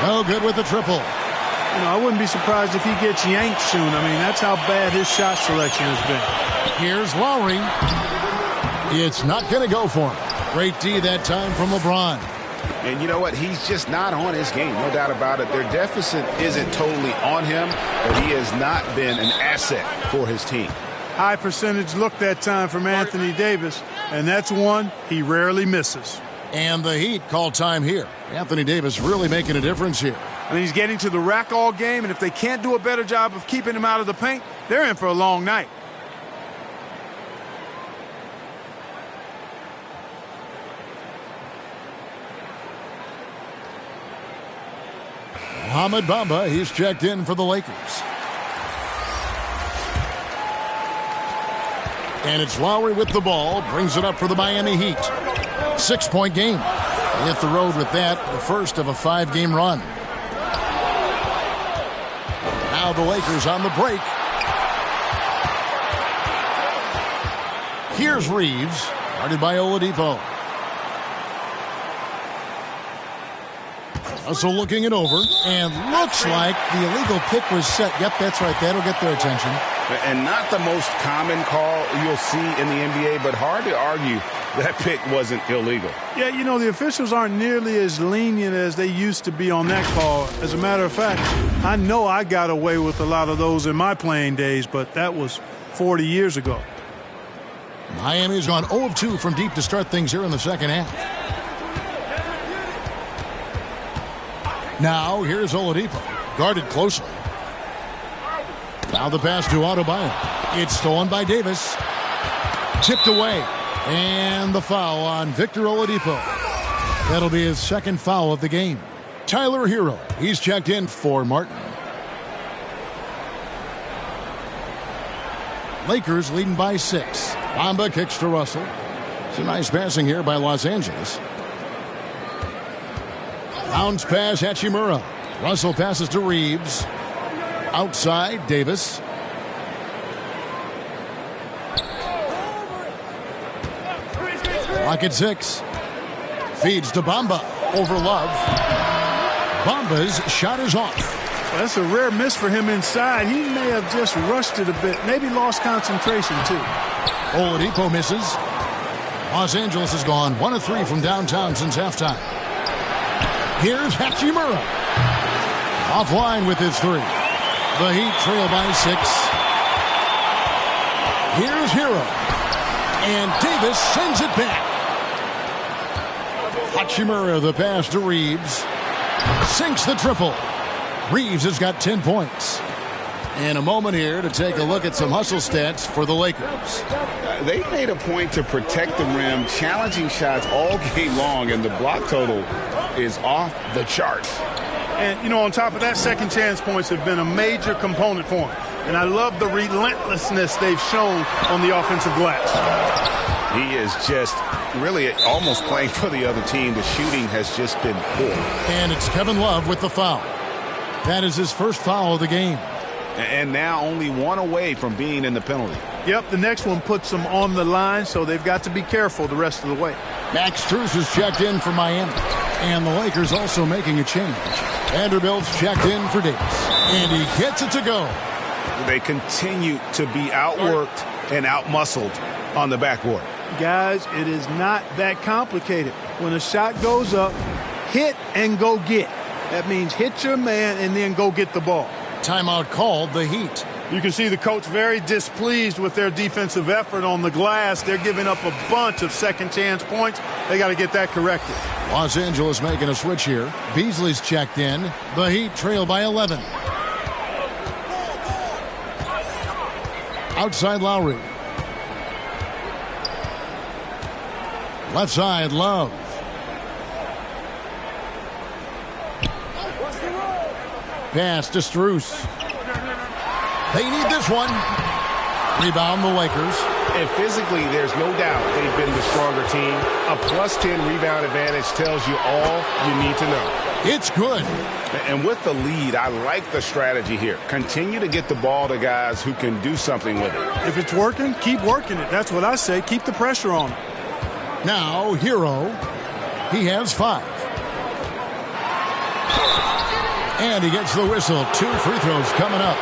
No good with the triple. You know, I wouldn't be surprised if he gets yanked soon. I mean, that's how bad his shot selection has been. Here's Lowry. It's not going to go for him. Great D that time from LeBron. And you know what? He's just not on his game, no doubt about it. Their deficit isn't totally on him, but he has not been an asset for his team. High percentage look that time from Anthony Davis, and that's one he rarely misses. And the Heat call time here. Anthony Davis really making a difference here. I mean, he's getting to the rack all game, and if they can't do a better job of keeping him out of the paint, they're in for a long night. Mohamed Bamba, he's checked in for the Lakers. And it's Lowry with the ball, brings it up for the Miami Heat. 6-point game. They hit the road with that, the first of a 5-game run. Now the Lakers on the break. Here's Reeves, guarded by Oladipo. Russell looking it over, and looks like the illegal pick was set. Yep, that's right. That'll get their attention. And not the most common call you'll see in the NBA, but hard to argue that pick wasn't illegal. Yeah, you know, the officials aren't nearly as lenient as they used to be on that call. As a matter of fact, I know I got away with a lot of those in my playing days, but that was 40 years ago. Miami's gone 0 of 2 from deep to start things here in the second half. Now, here's Oladipo, guarded closely. Now the pass to Adebayo. It's stolen by Davis. Tipped away. And the foul on Victor Oladipo. That'll be his second foul of the game. Tyler Hero, he's checked in for Martin. Lakers leading by 6. Bamba kicks to Russell. It's a nice passing here by Los Angeles. Bounce pass, Hachimura. Russell passes to Reeves. Outside, Davis. Clock at 6. Feeds to Bamba. Over Love. Bamba's shot is off. That's a rare miss for him inside. He may have just rushed it a bit. Maybe lost concentration, too. Oladipo misses. Los Angeles has gone 1 of 3 from downtown since halftime. Here's Hachimura. Offline with his 3. The Heat trail by 6. Here's Hero. And Davis sends it back. Hachimura, the pass to Reeves. Sinks the triple. Reeves has got 10 points. And a moment here to take a look at some hustle stats for the Lakers. They made a point to protect the rim, challenging shots all game long, and the block total is off the charts. And, you know, on top of that, second chance points have been a major component for them. And I love the relentlessness they've shown on the offensive glass. He is just really almost playing for the other team. The shooting has just been poor. And it's Kevin Love with the foul. That is his first foul of the game. And now only 1 away from being in the penalty. Yep, the next one puts them on the line, so they've got to be careful the rest of the way. Max Strus is checked in for Miami. And the Lakers also making a change. Vanderbilt's checked in for Davis. And he gets it to go. They continue to be outworked and outmuscled on the backboard. Guys, it is not that complicated. When a shot goes up, hit and go get. That means hit your man and then go get the ball. Timeout called, the Heat. You can see the coach very displeased with their defensive effort on the glass. They're giving up a bunch of second chance points. They got to get that corrected. Los Angeles making a switch here. Beasley's checked in. The Heat trail by 11. Outside Lowry. Left side, Love. Pass to Strus. They need this one. Rebound the Lakers. And physically, there's no doubt they've been the stronger team. A +10 rebound advantage tells you all you need to know. It's good. And with the lead, I like the strategy here. Continue to get the ball to guys who can do something with it. If it's working, keep working it. That's what I say. Keep the pressure on. Now, Hero. He has 5. And he gets the whistle. 2 free throws coming up.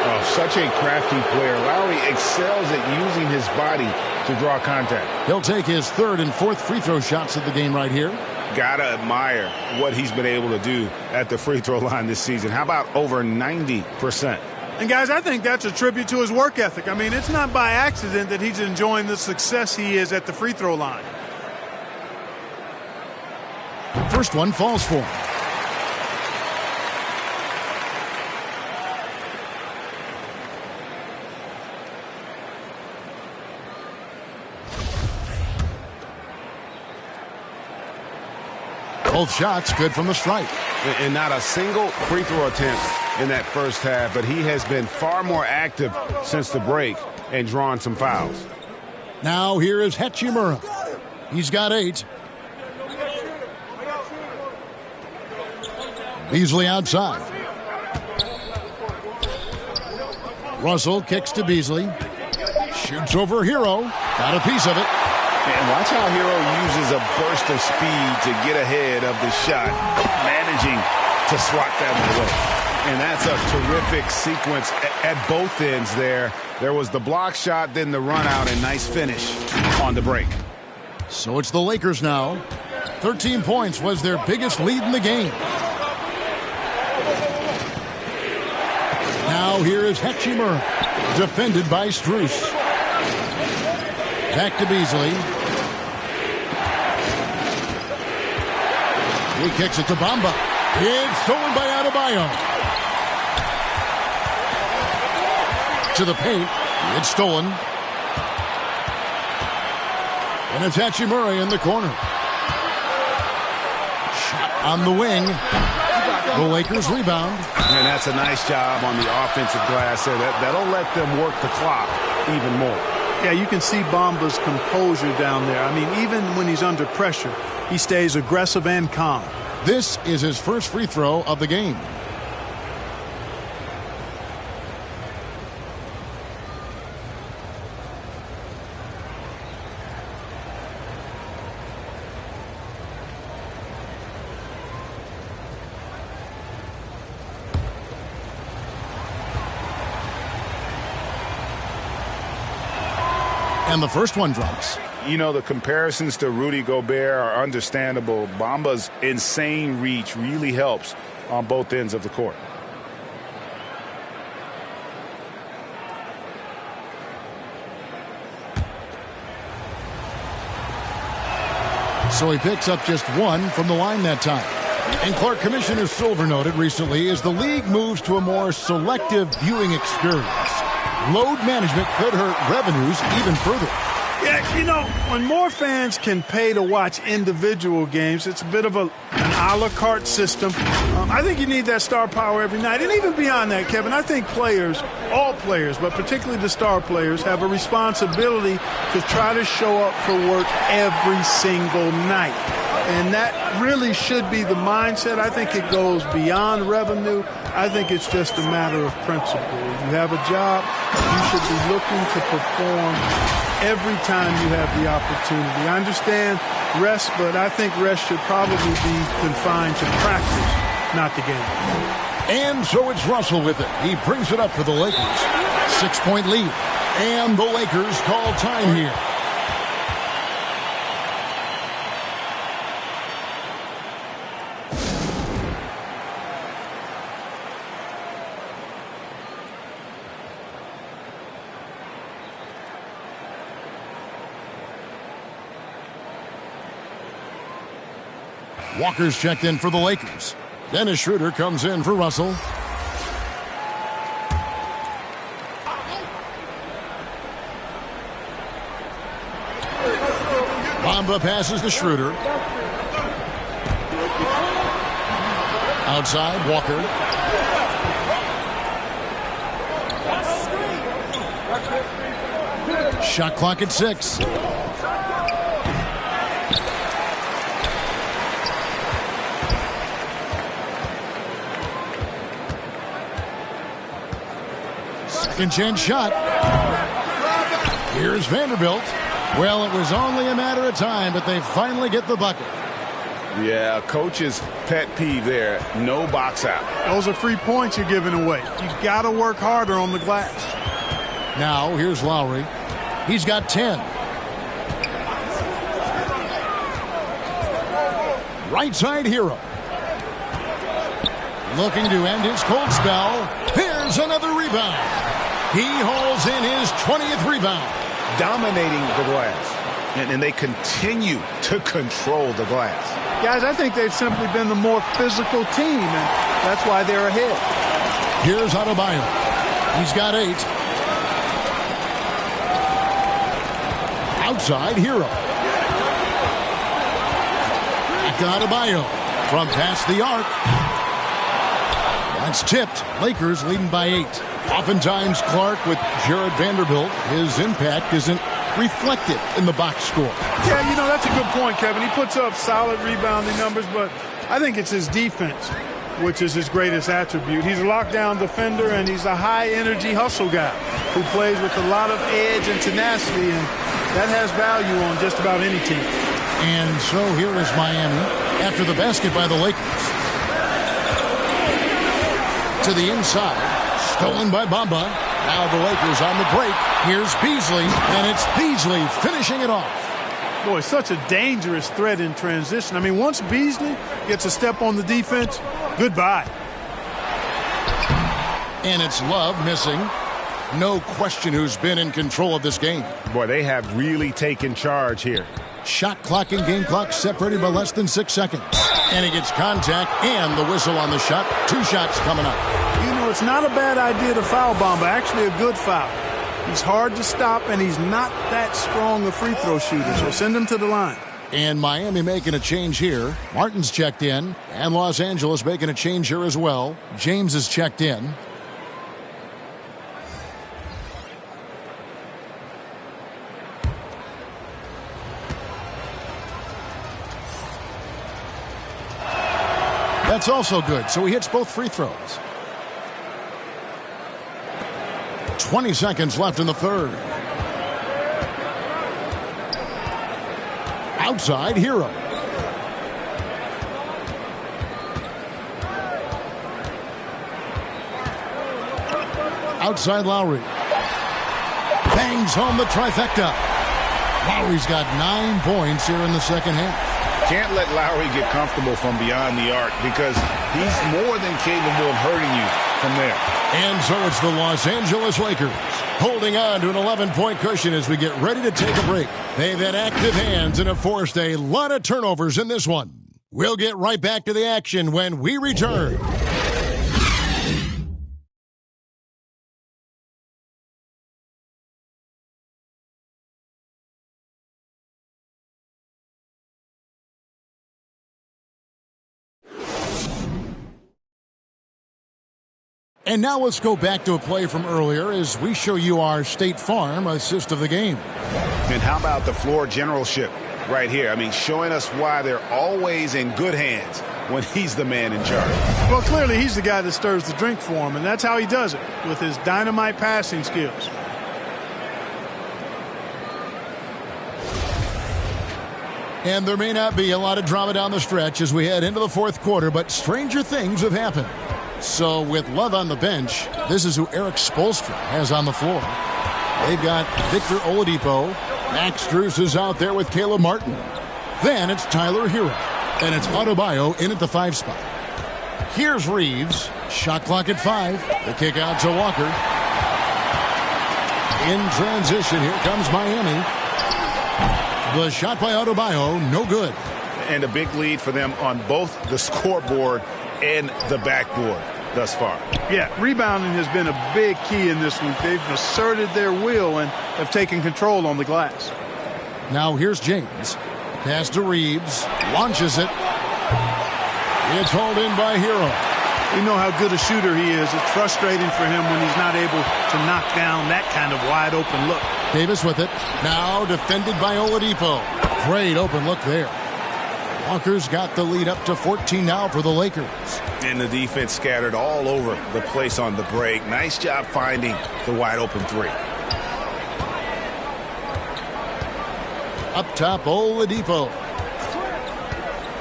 Oh, such a crafty player. Lowry excels at using his body to draw contact. He'll take his 3rd and 4th free throw shots of the game right here. Gotta admire what he's been able to do at the free throw line this season. How about over 90%? And, guys, I think that's a tribute to his work ethic. I mean, it's not by accident that he's enjoying the success he is at the free throw line. First one falls for him. Both shots good from the stripe. And not a single free throw attempt in that first half, but he has been far more active since the break and drawn some fouls. Now here is Hachimura. He's got 8. Beasley outside. Russell kicks to Beasley. Shoots over Hero. Got a piece of it. And watch how Hero uses a burst of speed to get ahead of the shot, managing to swat that one away. And that's a terrific sequence at both ends there. There was the block shot, then the run out, and nice finish on the break. So it's the Lakers now. 13 points was their biggest lead in the game. Now here is Hachimura, defended by Strus. Back to Beasley. He kicks it to Bamba. It's stolen by Adebayo. To the paint. It's stolen. And it's Hachimura in the corner. Shot on the wing. The Lakers rebound. And that's a nice job on the offensive glass there. That'll let them work the clock even more. Yeah, you can see Bamba's composure down there. I mean, even when he's under pressure, he stays aggressive and calm. This is his first free throw of the game. And the first one drops. You know, the comparisons to Rudy Gobert are understandable. Bamba's insane reach really helps on both ends of the court. So he picks up just one from the line that time. And Clark, Commissioner Silver noted recently, as the league moves to a more selective viewing experience, load management could hurt revenues even further. Yeah, you know, when more fans can pay to watch individual games, it's a bit of an a la carte system. I think you need that star power every night. And even beyond that, Kevin, I think players, all players, but particularly the star players, have a responsibility to try to show up for work every single night. And that really should be the mindset. I think it goes beyond revenue. I think it's just a matter of principle. If you have a job, you should be looking to perform every time you have the opportunity. I understand rest, but I think rest should probably be confined to practice, not the game. And so it's Russell with it. He brings it up for the Lakers. 6-point lead. And the Lakers call time here. Walker's checked in for the Lakers. Dennis Schroeder comes in for Russell. Bamba passes to Schroeder. Outside, Walker. Shot clock at 6. Second chance shot. Here's Vanderbilt. Well, it was only a matter of time, but they finally get the bucket. Yeah, coach's pet peeve there. No box out. Those are free points you're giving away. You got to work harder on the glass. Now, here's Lowry. He's got 10. Right side hero. Looking to end his cold spell. Here's another rebound. He hauls in his 20th rebound. Dominating the glass. And they continue to control the glass. Guys, I think they've simply been the more physical team, and that's why they're ahead. Here's Adebayo. He's got 8. Outside hero. Back to Adebayo. From past the arc. That's tipped. Lakers leading by 8. Oftentimes, Clark, with Jared Vanderbilt, his impact isn't reflected in the box score. Yeah, you know, that's a good point, Kevin. He puts up solid rebounding numbers, but I think it's his defense, which is his greatest attribute. He's a lockdown defender, and he's a high-energy hustle guy who plays with a lot of edge and tenacity, and that has value on just about any team. And so here is Miami after the basket by the Lakers. To the inside. Stolen by Bamba. Now the Lakers on the break. Here's Beasley, and it's Beasley finishing it off. Boy, such a dangerous threat in transition. I mean, once Beasley gets a step on the defense, goodbye. And it's Love missing. No question who's been in control of this game. Boy, they have really taken charge here. Shot clock and game clock separated by less than 6 seconds. And he gets contact and the whistle on the shot. 2 shots coming up. You know, it's not a bad idea to foul Bamba. Actually, a good foul. He's hard to stop, and he's not that strong a free throw shooter, so send him to the line. And Miami making a change here. Martin's checked in, and Los Angeles making a change here as well. James is checked in. That's also good, so he hits both free throws. 20 seconds left in the third. Outside, Hero. Outside, Lowry. Bangs home the trifecta. Lowry's got 9 points here in the second half. Can't let Lowry get comfortable from beyond the arc because he's more than capable of hurting you from there. And so it's the Los Angeles Lakers holding on to an 11-point cushion as we get ready to take a break. They've had active hands and have forced a lot of turnovers in this one. We'll get right back to the action when we return. And now let's go back to a play from earlier as we show you our State Farm assist of the game. And how about the floor generalship right here? I mean, showing us why they're always in good hands when he's the man in charge. Well, clearly he's the guy that stirs the drink for him, and that's how he does it, with his dynamite passing skills. And there may not be a lot of drama down the stretch as we head into the fourth quarter, but stranger things have happened. So with Love on the bench, this is who Eric Spoelstra has on the floor. They've got Victor Oladipo. Max Strus is out there with Caleb Martin. Then it's Tyler Hero. And it's Adebayo in at the 5 spot. Here's Reeves. Shot clock at 5. The kick out to Walker. In transition, here comes Miami. The shot by Adebayo, no good. And a big lead for them on both the scoreboard and the backboard thus far. Yeah, rebounding has been a big key in this one. They've asserted their will and have taken control on the glass. Now here's James. Pass to Reeves. Launches it. It's hauled in by Hero. You know how good a shooter he is. It's frustrating for him when he's not able to knock down that kind of wide open look. Davis with it. Now defended by Oladipo. Great open look there. Walker's got the lead up to 14 now for the Lakers. And the defense scattered all over the place on the break. Nice job finding the wide open 3. Up top, Oladipo.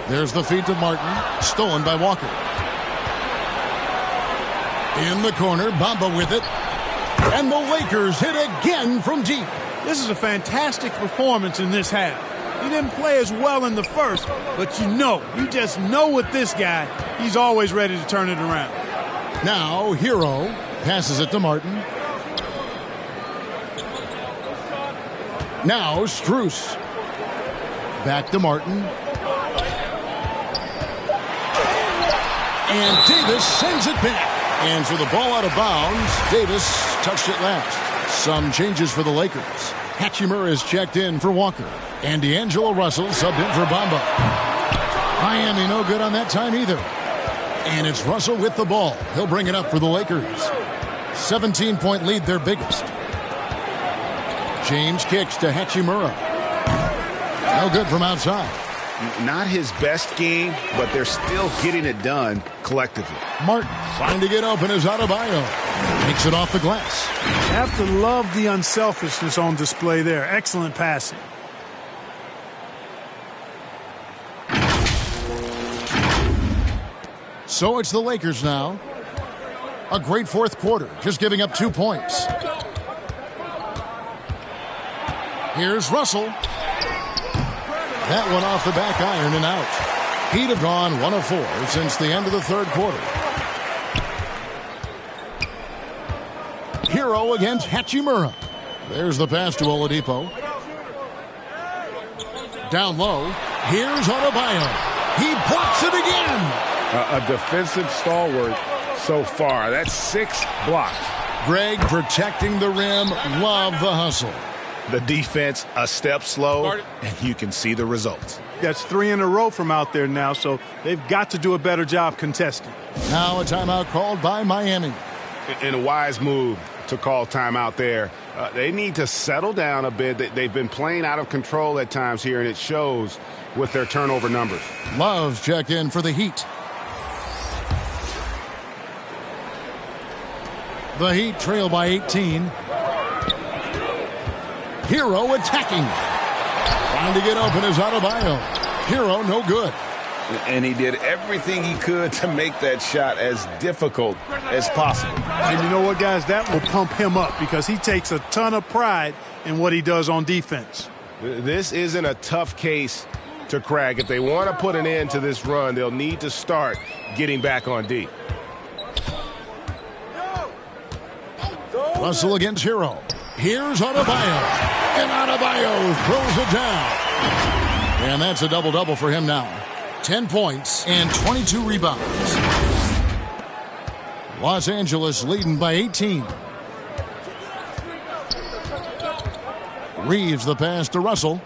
There's the feed to Martin. Stolen by Walker. In the corner, Bamba with it. And the Lakers hit again from deep. This is a fantastic performance in this half. He didn't play as well in the first, but you just know with this guy, he's always ready to turn it around. Now, Hero passes it to Martin. Now, Strus. Back to Martin. And Davis sends it back. And so the ball out of bounds. Davis touched it last. Some changes for the Lakers. Hachimura is checked in for Walker. And D'Angelo Russell subbed in for Bamba. Miami no good on that time either. And it's Russell with the ball. He'll bring it up for the Lakers. 17-point lead, their biggest. James kicks to Hachimura. No good from outside. Not his best game, but they're still getting it done collectively. Martin trying to get open as Adebayo. Takes it off the glass. You have to love the unselfishness on display there. Excellent passing. So it's the Lakers now. A great fourth quarter, just giving up 2 points. Here's Russell. That one off the back iron and out. He'd have gone 1 of 4 since the end of the third quarter. Hero against Hachimura. There's the pass to Oladipo. Down low. Here's Adebayo. He blocks it again. A defensive stalwart so far. That's 6 blocks. Greg protecting the rim. Love the hustle. The defense a step slow, and you can see the results. That's 3 in a row from out there now, so they've got to do a better job contesting. Now a timeout called by Miami. In a wise move to call timeout there. They need to settle down a bit. They've been playing out of control at times here, and it shows with their turnover numbers. Love's checked in for the Heat. The Heat trail by 18. Hero attacking. Trying to get open is Adebayo. Hero no good. And he did everything he could to make that shot as difficult as possible. And you know what, guys? That will pump him up because he takes a ton of pride in what he does on defense. This isn't a tough case to crack. If they want to put an end to this run, they'll need to start getting back on D. Russell against Hero. Here's Adebayo. And Adebayo throws it down. And that's a double-double for him now. 10 points and 22 rebounds. Los Angeles leading by 18. Reeves the pass to Russell.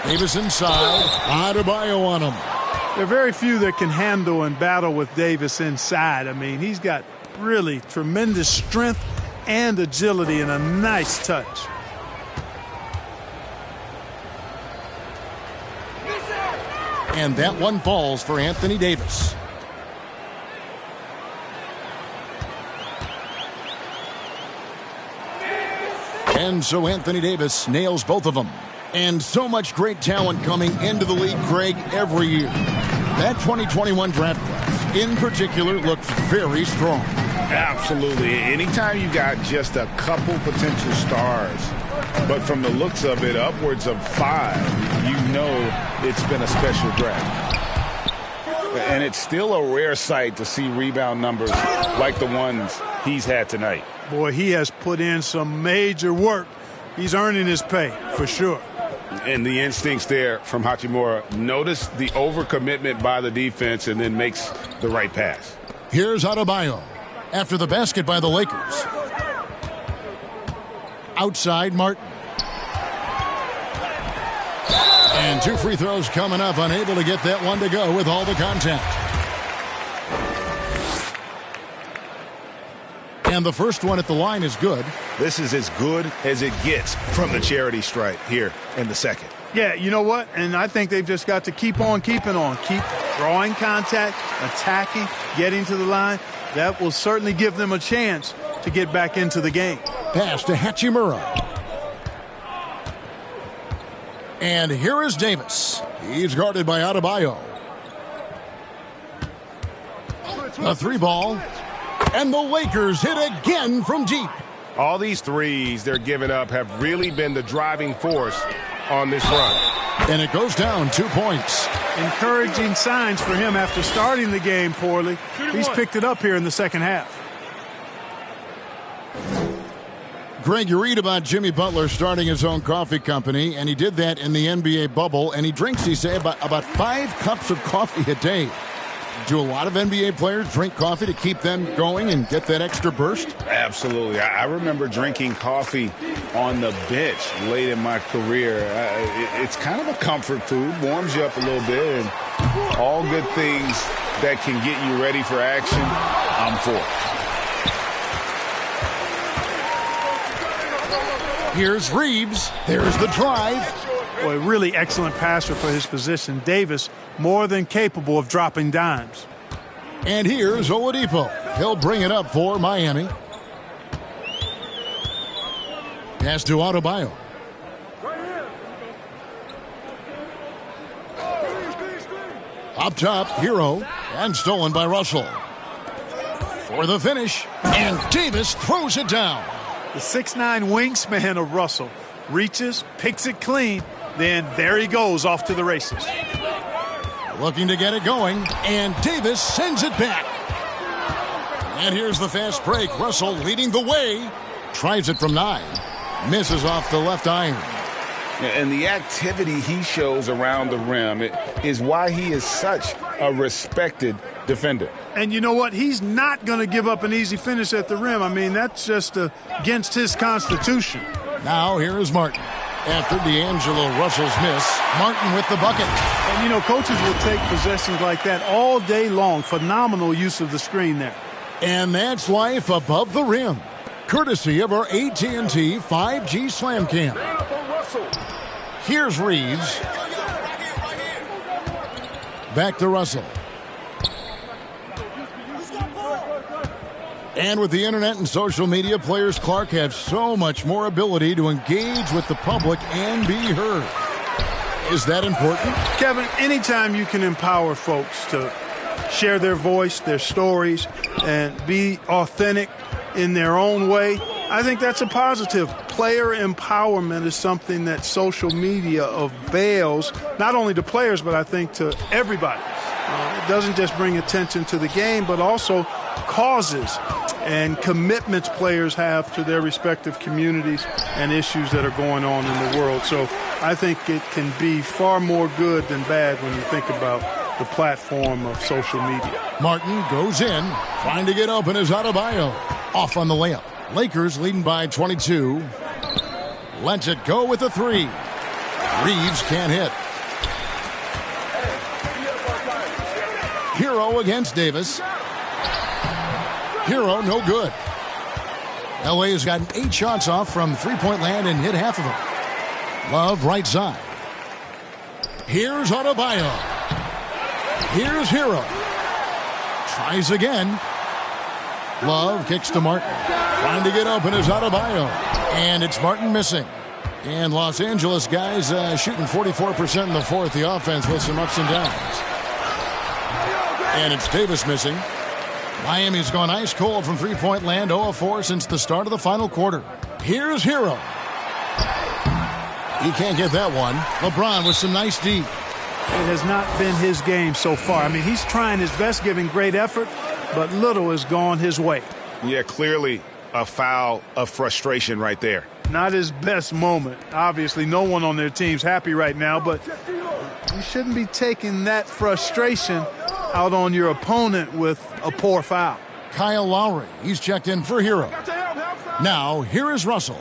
Davis inside. Adebayo on him. There are very few that can handle and battle with Davis inside. I mean, he's got really tremendous strength and agility and a nice touch. And that one falls for Anthony Davis. And so Anthony Davis nails both of them. And so much great talent coming into the league, Greg, every year. That 2021 draft class, in particular, looks very strong. Absolutely. Anytime you got just a couple potential stars, but from the looks of it, upwards of 5, you know it's been a special draft. And it's still a rare sight to see rebound numbers like the ones he's had tonight. Boy, he has put in some major work. He's earning his pay, for sure. And the instincts there from Hachimura. Notice the overcommitment by the defense and then makes the right pass. Here's Adebayo after the basket by the Lakers. Outside, Martin. And 2 free throws coming up, unable to get that one to go with all the contact. And the first one at the line is good. This is as good as it gets from the charity stripe here in the second. Yeah, you know what? And I think they've just got to keep on keeping on. Keep drawing contact, attacking, getting to the line. That will certainly give them a chance to get back into the game. Pass to Hachimura. And here is Davis. He's guarded by Adebayo. A 3-ball. And the Lakers hit again from deep. All these threes they're giving up have really been the driving force on this run. And it goes down 2 points. Encouraging signs for him after starting the game poorly. He's picked it up here in the second half. Greg, you read about Jimmy Butler starting his own coffee company, and he did that in the NBA bubble, and he drinks, he say, about 5 cups of coffee a day. Do a lot of NBA players drink coffee to keep them going and get that extra burst? Absolutely. I remember drinking coffee on the bench late in my career. It's kind of a comfort food, warms you up a little bit, and all good things that can get you ready for action, I'm for. Here's Reeves. There's the drive. Boy, really excellent passer for his position. Davis more than capable of dropping dimes. And here's Oladipo. He'll bring it up for Miami. Pass to Adebayo. Up top, Hero, and stolen by Russell. For the finish, and Davis throws it down. The 6'9" wingspan of Russell reaches, picks it clean, then there he goes off to the races. Looking to get it going, and Davis sends it back. And here's the fast break. Russell leading the way. Tries it from 9. Misses off the left iron. And the activity he shows around the rim is why he is such a respected defender. And you know what? He's not going to give up an easy finish at the rim. I mean, that's just against his constitution. Now here is Martin. After D'Angelo Russell's miss, Martin with the bucket. And, you know, coaches will take possessions like that all day long. Phenomenal use of the screen there. And that's life above the rim. Courtesy of our AT&T 5G Slam Cam. Here's Reeves. back to Russell. And with the internet and social media, players, Clark, have so much more ability to engage with the public and be heard. Is that important? Kevin, anytime you can empower folks to share their voice, their stories, and be authentic in their own way, I think that's a positive. Player empowerment is something that social media avails, not only to players, but I think to everybody. It doesn't just bring attention to the game, but also causes and commitments players have to their respective communities and issues that are going on in the world. So I think it can be far more good than bad when you think about the platform of social media. Martin goes in, trying to get open is Adebayo. Off on the layup. Lakers leading by 22. Lets it go with a three. Reeves can't hit. Hero against Davis. Hero no good. LA has gotten 8 shots off from three-point land and hit half of them. Love right side. Here's Adebayo. Here's Hero. Tries again. Love kicks to Martin. Trying to get open is Adebayo. And it's Martin missing. And Los Angeles guys shooting 44% in the fourth. The offense with some ups and downs. And it's Davis missing. Miami's gone ice cold from three-point land, 0 of 4 since the start of the final quarter. Here's Hero. He can't get that one. LeBron with some nice D. It has not been his game so far. I mean, he's trying his best, giving great effort, but little has gone his way. Yeah, clearly a foul of frustration right there. Not his best moment. Obviously, no one on their team's happy right now, but you shouldn't be taking that frustration out on your opponent with a poor foul. Kyle Lowry, he's checked in for Hero. Now, here is Russell.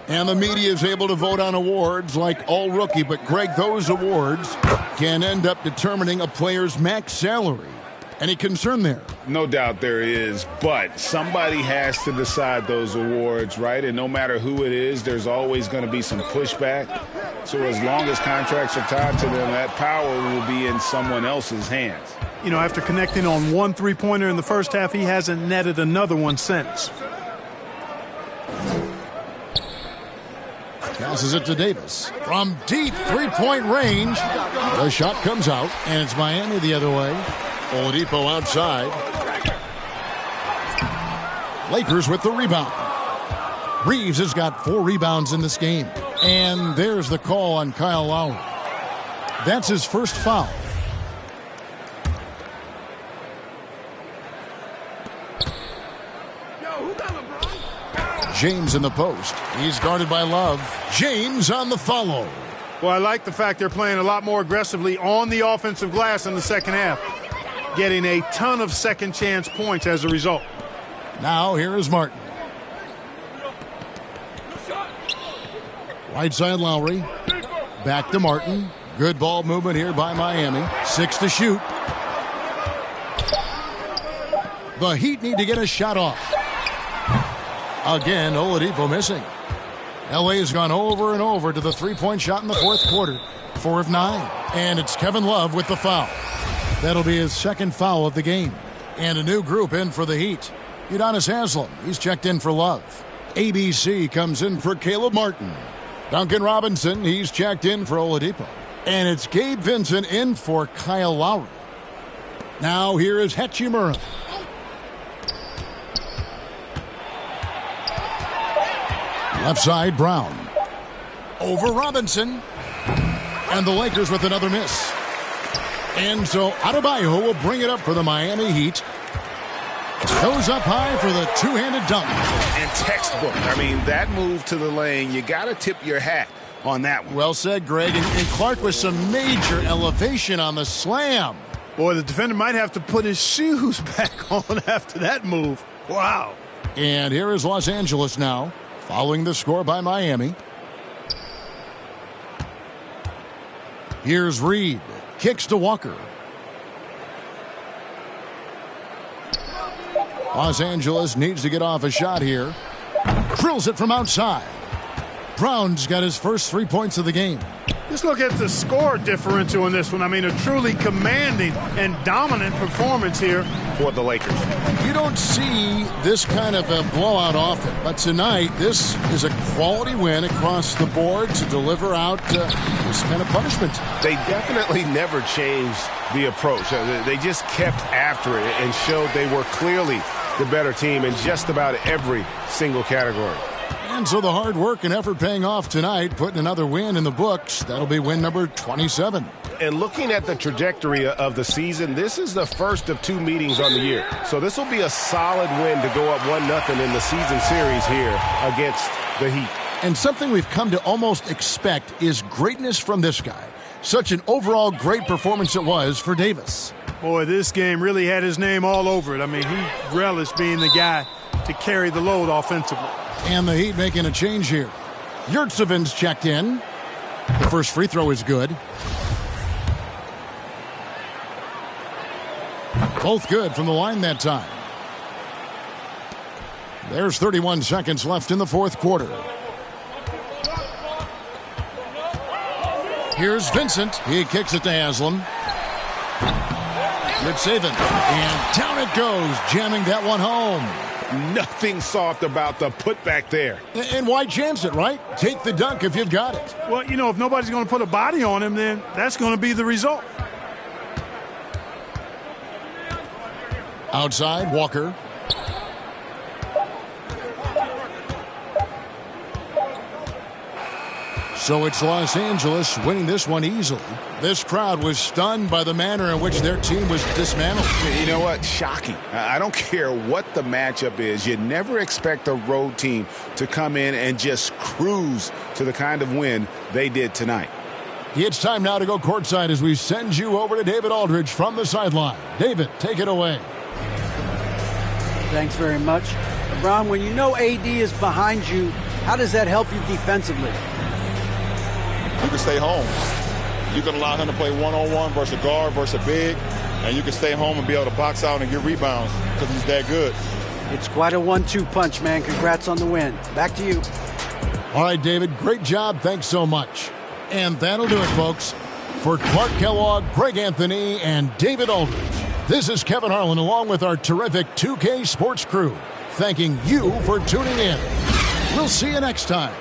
And the media is able to vote on awards like All Rookie, but Greg, those awards can end up determining a player's max salary. Any concern there? No doubt there is, but somebody has to decide those awards, right? And no matter who it is, there's always going to be some pushback. So as long as contracts are tied to them, that power will be in someone else's hands. You know, after connecting on one three-pointer in the first half, he hasn't netted another one since. Passes it to Davis. From deep three-point range, the shot comes out, and it's Miami the other way. Oladipo outside. Lakers with the rebound. Reeves has got 4 rebounds in this game. And there's the call on Kyle Lowry. That's his first foul. James in the post. He's guarded by Love. James on the follow. Well, I like the fact they're playing a lot more aggressively on the offensive glass in the second half. Getting a ton of second chance points as a result. Now here is Martin. Right side Lowry. Back to Martin. Good ball movement here by Miami. 6 to shoot. The Heat need to get a shot off. Again, Oladipo missing. LA has gone over and over to the three-point shot in the fourth quarter. 4 of 9. And it's Kevin Love with the foul. That'll be his second foul of the game. And a new group in for the Heat. Udonis Haslem, he's checked in for Love. ABC comes in for Caleb Martin. Duncan Robinson, he's checked in for Oladipo. And it's Gabe Vincent in for Kyle Lowry. Now here is Hachimura. Left side, Brown. Over Robinson. And the Lakers with another miss. And so Adebayo will bring it up for the Miami Heat. Goes up high for the two-handed dunk. And textbook. I mean, that move to the lane, you got to tip your hat on that one. Well said, Greg. And Clark with some major elevation on the slam. Boy, the defender might have to put his shoes back on after that move. Wow. And here is Los Angeles now, following the score by Miami. Here's Reed. Kicks to Walker. Los Angeles needs to get off a shot here. Drills it from outside. Brown's got his first 3 points of the game. Just look at the score differential in this one. I mean, a truly commanding and dominant performance here for the Lakers. You don't see this kind of a blowout often, but tonight this is a quality win across the board to deliver out this kind of punishment. They definitely never changed the approach. They just kept after it and showed they were clearly the better team in just about every single category. And so the hard work and effort paying off tonight, putting another win in the books. That'll be win number 27. And looking at the trajectory of the season, this is the first of 2 meetings on the year. So this will be a solid win to go up 1-0 in the season series here against the Heat. And something we've come to almost expect is greatness from this guy. Such an overall great performance it was for Davis. Boy, this game really had his name all over it. I mean, he relished being the guy to carry the load offensively. And the Heat making a change here. Yurtseven's checked in. The first free throw is good. Both good from the line that time. There's 31 seconds left in the fourth quarter. Here's Vincent. He kicks it to Haslam. Yurtseven. And down it goes, jamming that one home. Nothing soft about the putback there. And why chance it, right? Take the dunk if you've got it. Well, you know, if nobody's going to put a body on him, then that's going to be the result. Outside, Walker. So it's Los Angeles winning this one easily. This crowd was stunned by the manner in which their team was dismantled. You know what? Shocking. I don't care what the matchup is. You never expect a road team to come in and just cruise to the kind of win they did tonight. It's time now to go courtside as we send you over to David Aldridge from the sideline. David, take it away. Thanks very much. LeBron, when you know AD is behind you, how does that help you defensively? You can stay home. You can allow him to play one-on-one versus a guard versus a big, and you can stay home and be able to box out and get rebounds because he's that good. It's quite a 1-2 punch, man. Congrats on the win. Back to you. All right, David, great job. Thanks so much. And that'll do it, folks. For Clark Kellogg, Greg Anthony, and David Aldridge, this is Kevin Harlan along with our terrific 2K Sports crew, thanking you for tuning in. We'll see you next time.